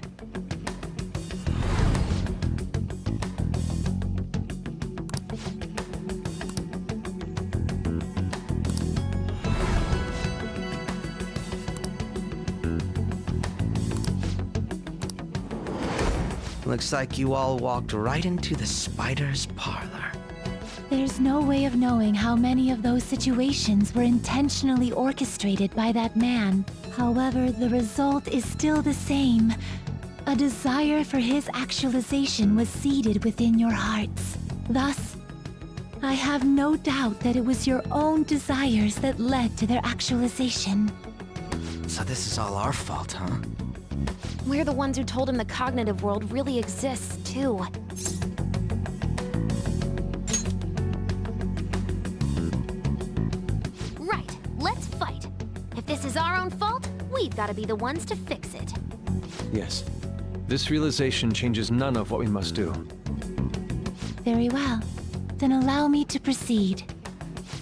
Looks like you all walked right into the spider's parlor. There's no way of knowing how many of those situations were intentionally orchestrated by that man. However, the result is still the same. A desire for his actualization was seeded within your hearts. Thus, I have no doubt that it was your own desires that led to their actualization. So this is all our fault, huh? We're the ones who told him the cognitive world really exists, too. Right, let's fight. If this is our own fault, we've got to be the ones to fix it. Yes. This realization changes none of what we must do. Very well. Then allow me to proceed.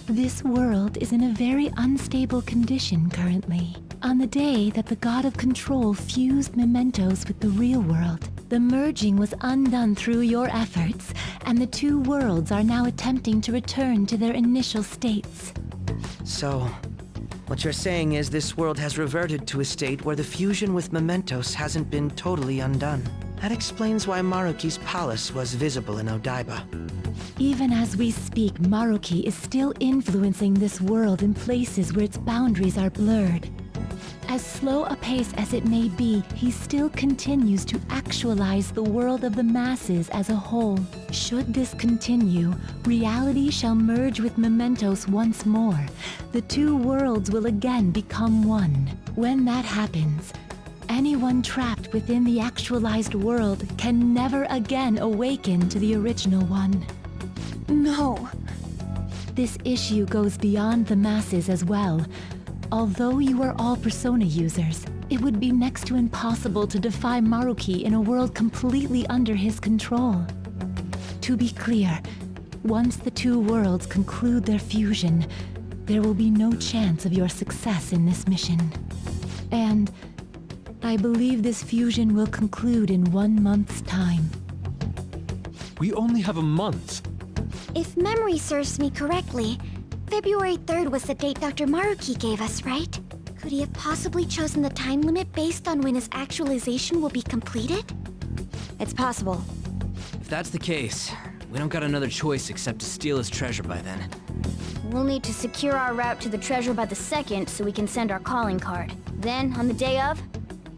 This world is in a very unstable condition currently. On the day that the God of Control fused Mementos with the real world, the merging was undone through your efforts, and the two worlds are now attempting to return to their initial states. So, what you're saying is this world has reverted to a state where the fusion with Mementos hasn't been totally undone. That explains why Maruki's palace was visible in Odaiba. Even as we speak, Maruki is still influencing this world in places where its boundaries are blurred. As slow a pace as it may be, he still continues to actualize the world of the masses as a whole. Should this continue, reality shall merge with mementos once more. The two worlds will again become one. When that happens, anyone trapped within the actualized world can never again awaken to the original one. No. This issue goes beyond the masses as well. Although you are all persona users, it would be next to impossible to defy Maruki in a world completely under his control. To be clear, once the two worlds conclude their fusion, there will be no chance of your success in this mission. And I believe this fusion will conclude in 1 month's time. We only have a month. If memory serves me correctly, February 3rd was the date Dr. Maruki gave us, right? Could he have possibly chosen the time limit based on when his actualization will be completed? It's possible. If that's the case, we don't got another choice except to steal his treasure by then. We'll need to secure our route to the treasure by the 2nd so we can send our calling card. Then, on the day of,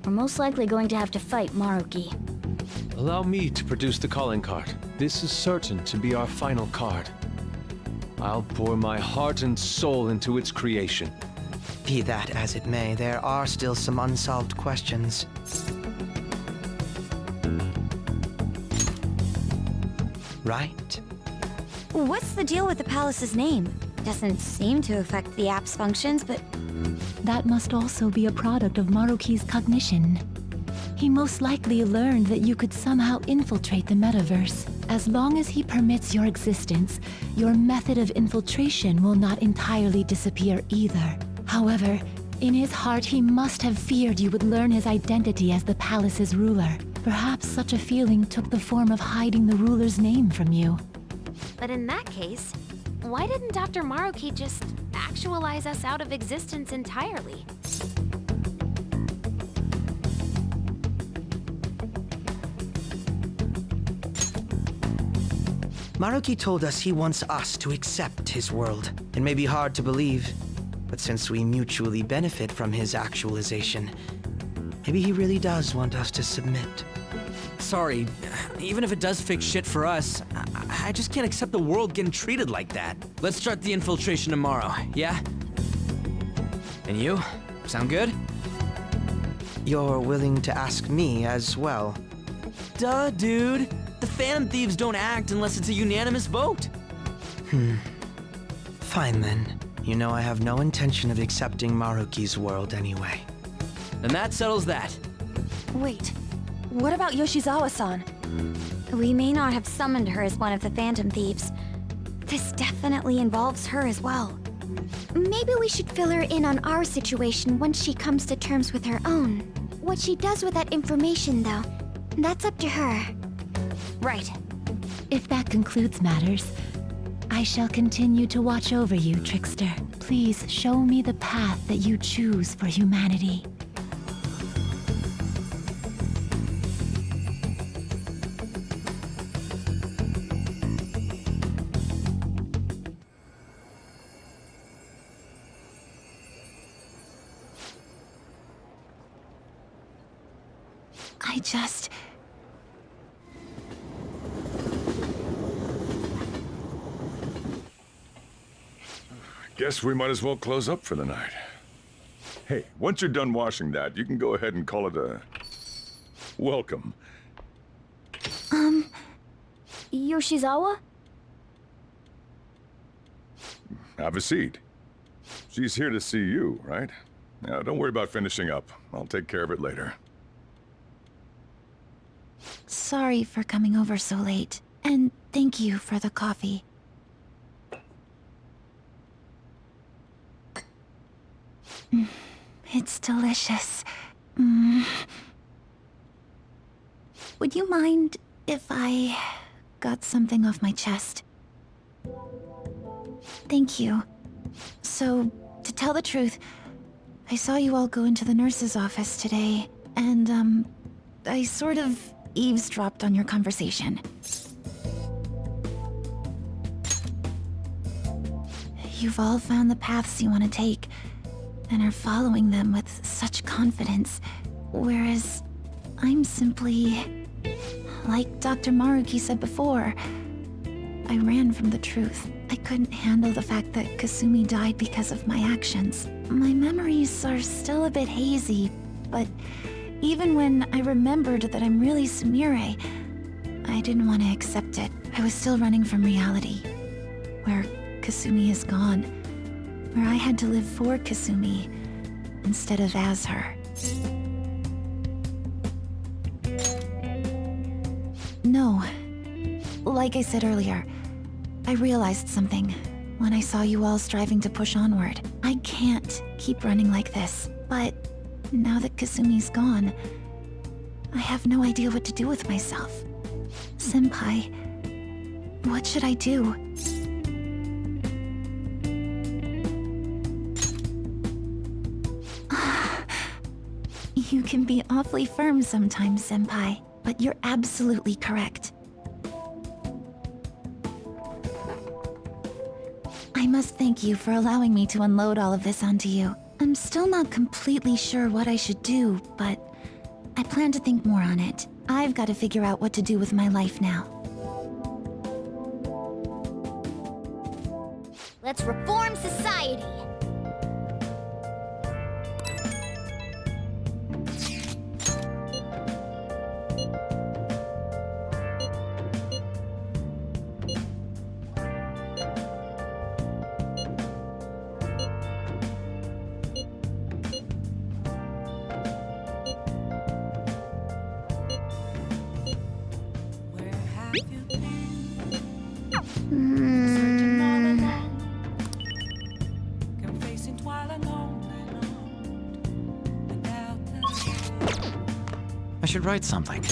we're most likely going to have to fight Maruki. Allow me to produce the calling card. This is certain to be our final card. I'll pour my heart and soul into its creation. Be that as it may, there are still some unsolved questions. Right? What's the deal with the palace's name? Doesn't seem to affect the app's functions, but... That must also be a product of Maruki's cognition. He most likely learned that you could somehow infiltrate the metaverse. As long as he permits your existence, your method of infiltration will not entirely disappear either. However, in his heart he must have feared you would learn his identity as the palace's ruler. Perhaps such a feeling took the form of hiding the ruler's name from you. But in that case, why didn't Dr. Maruki just actualize us out of existence entirely? Maruki told us he wants us to accept his world. It may be hard to believe, but since we mutually benefit from his actualization, maybe he really does want us to submit. Sorry, even if it does fix shit for us, I just can't accept the world getting treated like that. Let's start the infiltration tomorrow, yeah? And you? Sound good? You're willing to ask me as well? Duh, dude. The Phantom Thieves don't act unless it's a unanimous vote. Fine then. You know I have no intention of accepting Maruki's world anyway. And that settles that. Wait, what about Yoshizawa-san? We may not have summoned her as one of the Phantom Thieves. This definitely involves her as well. Maybe we should fill her in on our situation once she comes to terms with her own. What she does with that information, though, that's up to her. Right. If that concludes matters, I shall continue to watch over you, Trickster. Please show me the path that you choose for humanity. Guess we might as well close up for the night. Hey, once you're done washing that, you can go ahead and call it a... welcome. Yoshizawa? Have a seat. She's here to see you, right? Now, don't worry about finishing up. I'll take care of it later. Sorry for coming over so late, and thank you for the coffee. It's delicious. Would you mind if I got something off my chest? Thank you. So, to tell the truth, I saw you all go into the nurse's office today, and, I sort of eavesdropped on your conversation. You've all found the paths you want to take, and are following them with such confidence, whereas I'm simply... Like Dr. Maruki said before, I ran from the truth. I couldn't handle the fact that Kusumi died because of my actions. My memories are still a bit hazy, but even when I remembered that I'm really Sumire, I didn't want to accept it. I was still running from reality, where Kusumi is gone, where I had to live for Kusumi instead of as her. No. Like I said earlier, I realized something when I saw you all striving to push onward. I can't keep running like this, but now that Kusumi's gone, I have no idea what to do with myself. Senpai, what should I do? You can be awfully firm sometimes, Senpai, but you're absolutely correct. I must thank you for allowing me to unload all of this onto you. I'm still not completely sure what I should do, but I plan to think more on it. I've got to figure out what to do with my life now. Let's reform society. I should write something.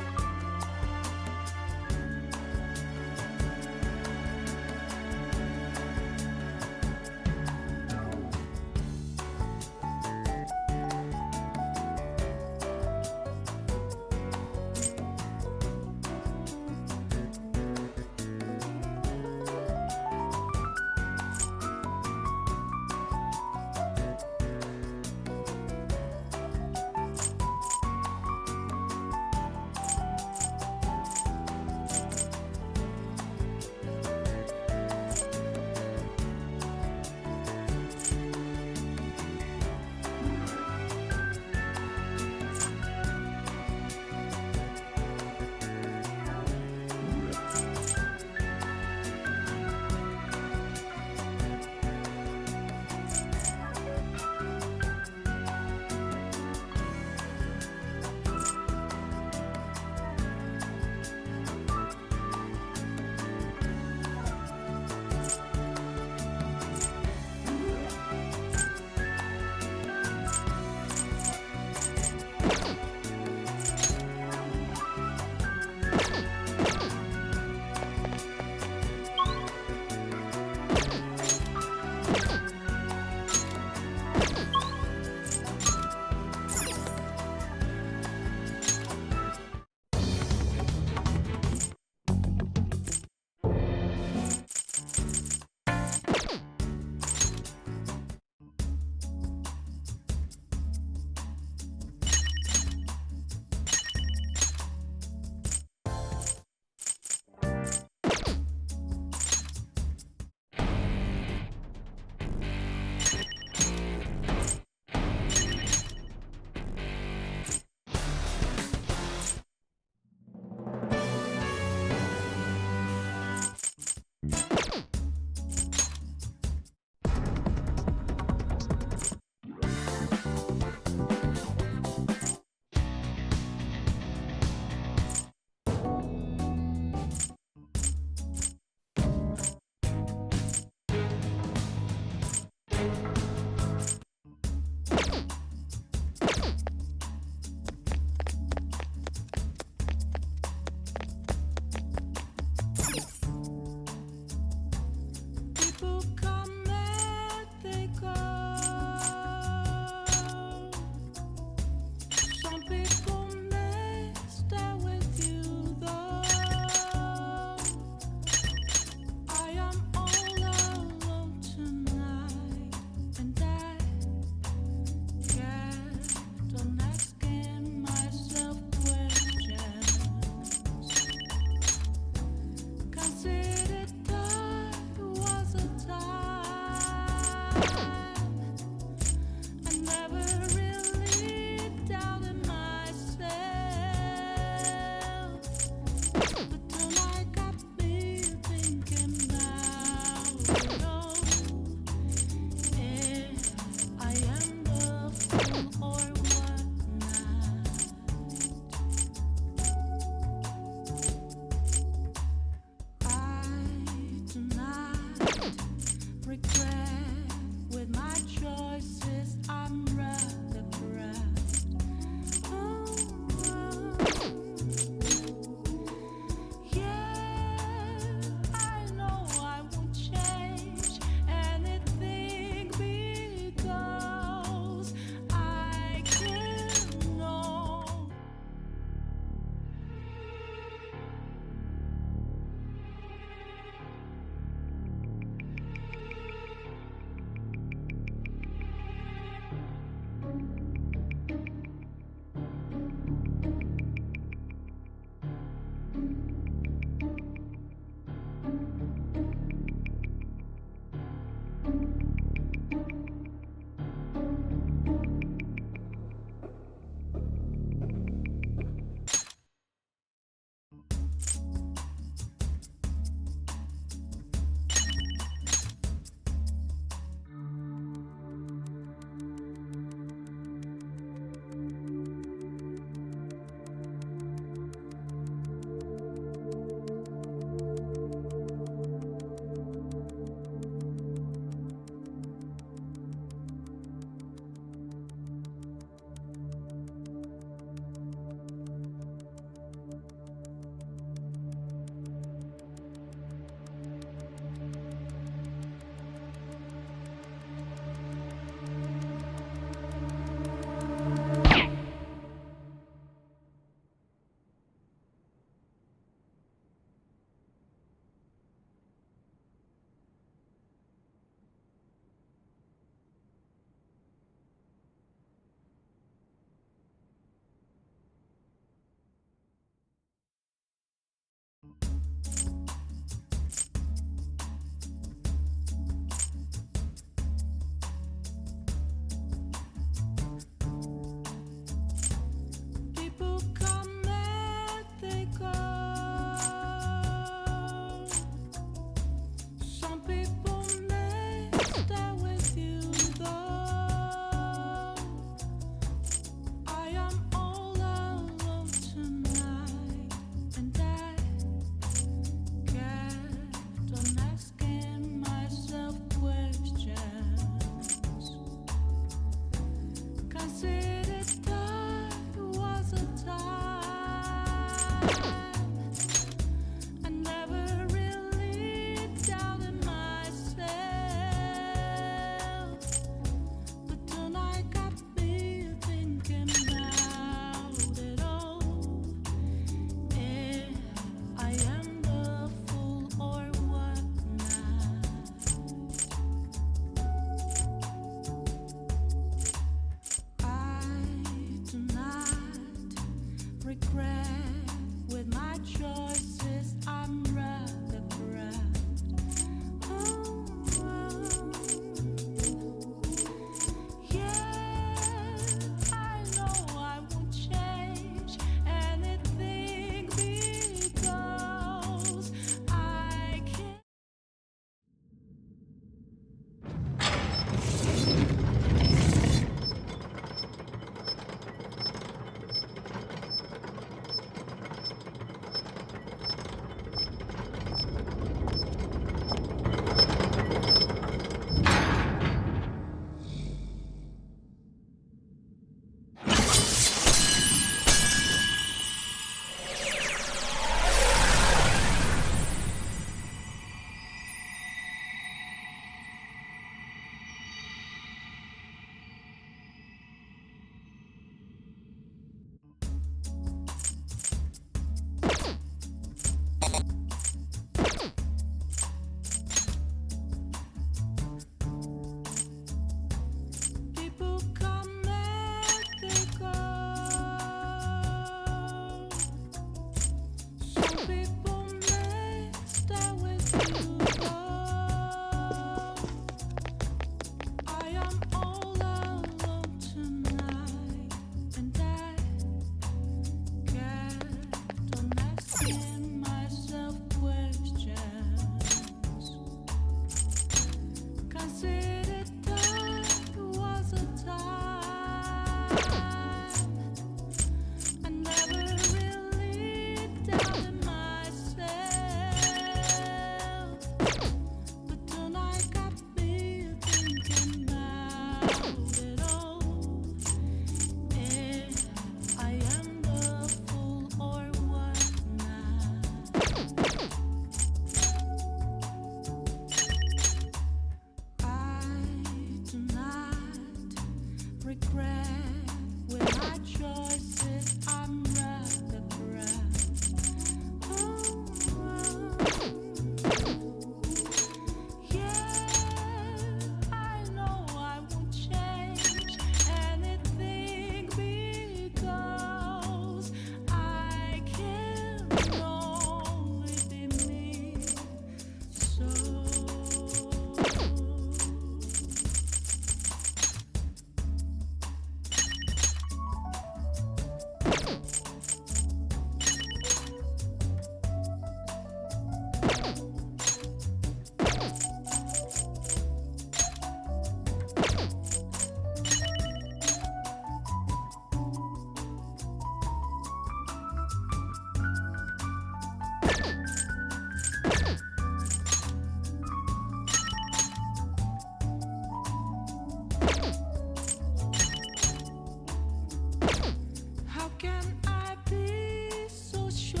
How can I be so sure?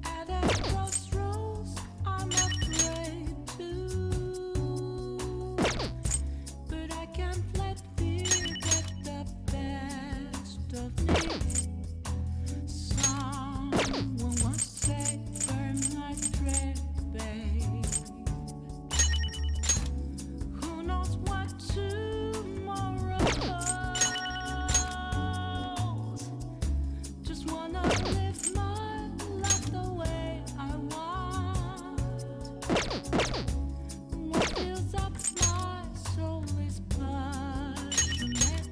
At a crossroads, I'm afraid to. But I can't let fear get the best of me. Someone once said, burn my thread, babe. Who knows what tomorrow holds? Just wanna live my life the way I want. What fills up my soul is passionate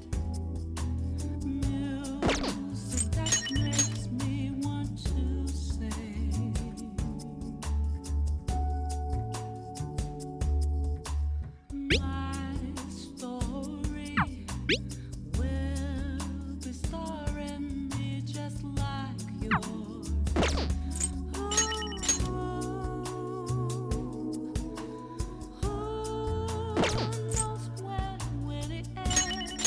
music that makes me want to sing. My story will be starring me just like yours. Who knows when will it end?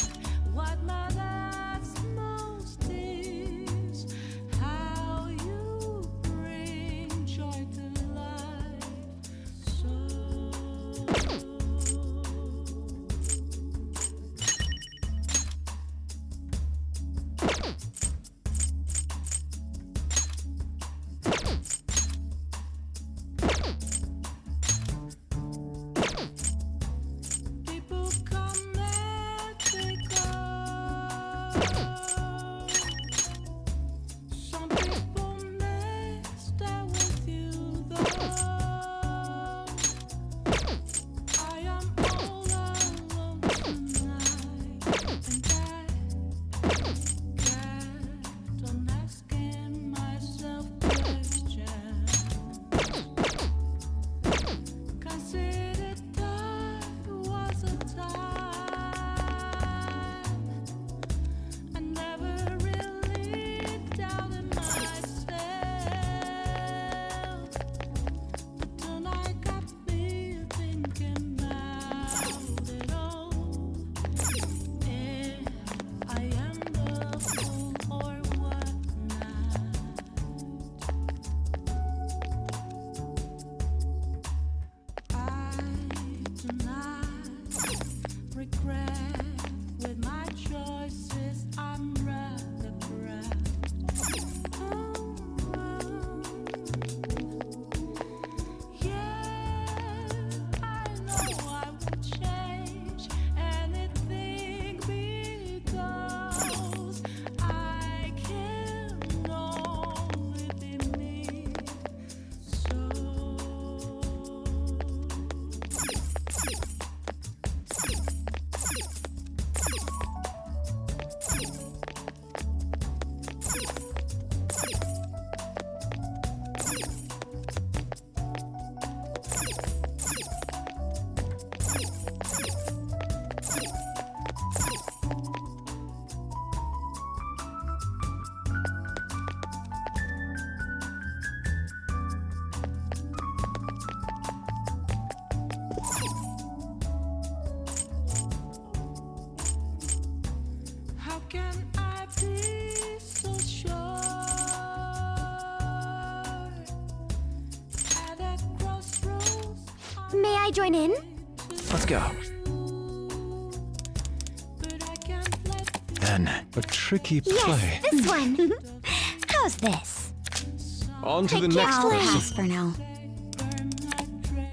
What matters most is how you bring joy to life. So people come and they go. Some people may stay with you though. I am all alone tonight, and I kept on asking myself questions. Consider time was a time I never really doubted myself. But tonight got me thinking about it all. If I am the fool or what not. I do not regret with my choices. I'm rather proud. Yeah, I know I would change anything because I can only be me. So how can I be so sure? At a crossroads, May I join in? Let's go. Then. A tricky play. Yes, this one. How's this? On to the Take next I'll person. pass for now.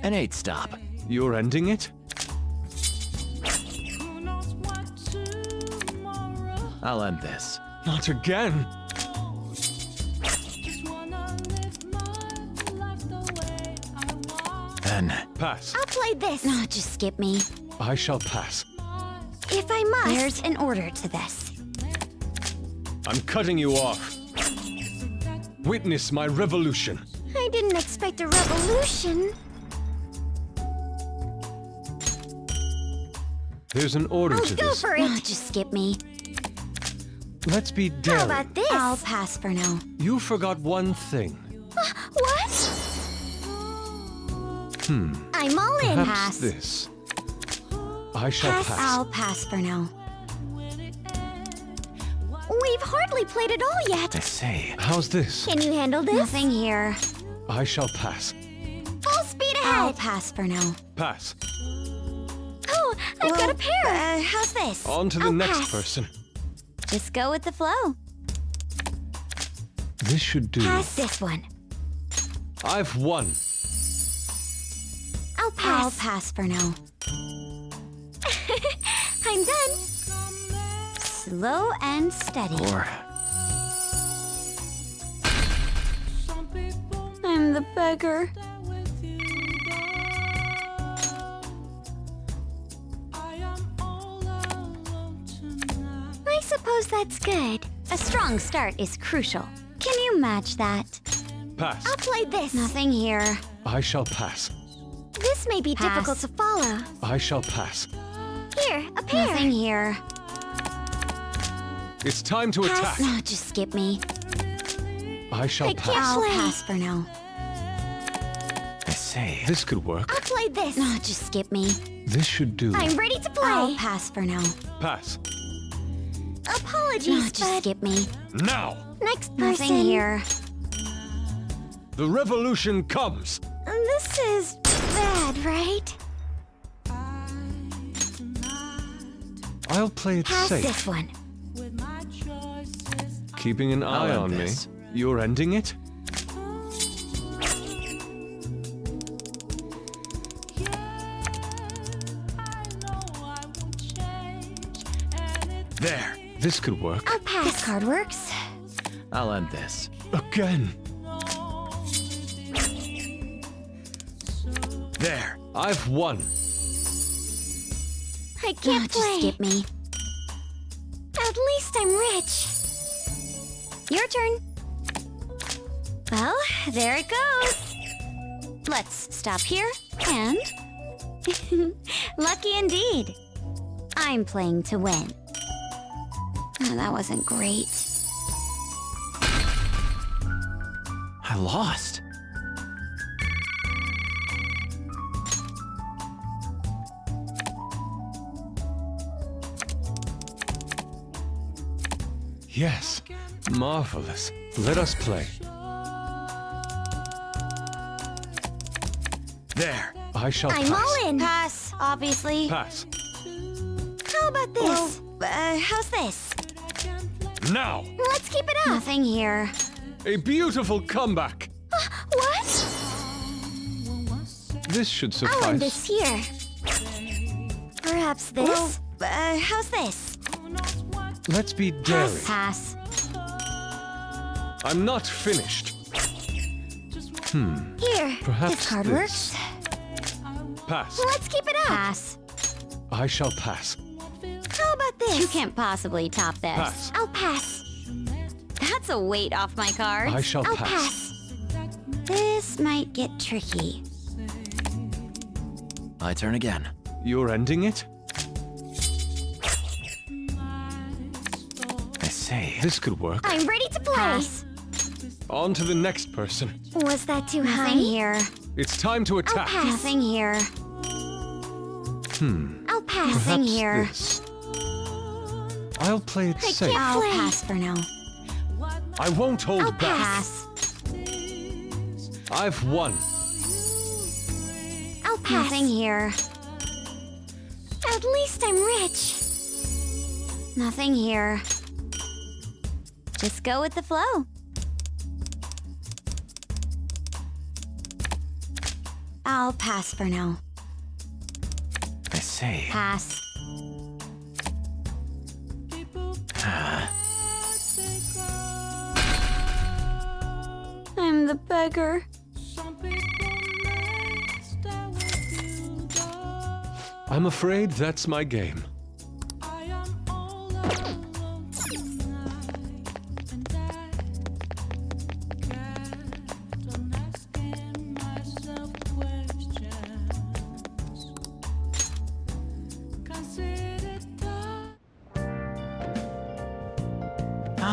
An 8 stop. You're ending it? I'll end this. Not again. Then. Pass. I'll play this. No, just skip me. I shall pass. If I must. There's an order to this. I'm cutting you off. Witness my revolution. I didn't expect a revolution. There's an order to Go this. for it. Just skip me. Let's be daring. How about this? I'll pass for now. You forgot one thing. What? I'm all in. Perhaps Pass. this. I shall pass. I'll pass for now. We've hardly played it all yet. I say. How's this? Can you handle this? Nothing here. I shall pass. Full speed ahead. I'll pass for now. Pass. Oh, I've got a pair. How's this? On to the next person. Just go with the flow. This should do. Pass this one. I've won. I'll pass. I'll pass for now. I'm done. Slow and steady. Or I'm the beggar. I suppose that's good. A strong start is crucial. Can you match that? pass. I'll play this. Nothing here. I shall pass. This may be difficult to follow. I shall pass. Here, a pair. Nothing here. It's time to attack. No, just skip me. I shall pass. I'll pass for now. I say, this could work. I'll play this. No, just skip me. This should do. I'm ready to play. I'll pass for now. Pass. Apologies, No, just but skip me. Now! next person. Nothing here. The revolution comes! This is bad, right? I'll play it Pass safe. this one. Keeping an eye end on this. me. You're ending it? There. This could work. I'll pass. This card works. I'll end this. Again. There. I've won. I can't Just play. skip me. At least I'm rich. Your turn. Well, there it goes. Let's stop here and... Lucky indeed. I'm playing to win. Oh, that wasn't great. I lost. Yes. Marvelous. Let us play. There. I shall I'm pass. all in. Pass, obviously. Pass. How about this? How's this? Now. Let's keep it up. Nothing here. A beautiful comeback. What? This should I'll end suffice. this here. Perhaps this? How's this? Let's be daring. Pass. I'm not finished. Here. Perhaps This card this. works. Pass. Let's keep it up. Pass. I shall pass. How about this? You can't possibly top this. Pass. I'll pass. That's a weight off my cards. I shall I'll pass. pass. This might get tricky. My turn again. You're ending it? I say, this could work. I'm ready to play. Pass. On to the next person. Was that too high? Nothing here. It's time to attack. pass. Nothing here. I'll pass. Nothing Perhaps here. this. I'll play it safe. can't I'll play. pass for now. I won't hold I'll back. Pass. I've won. I'll pass. Nothing here. At least I'm rich. Nothing here. Just go with the flow. I'll pass for now. I say. Pass. I'm the beggar. I'm afraid that's my game.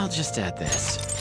I'll just add this.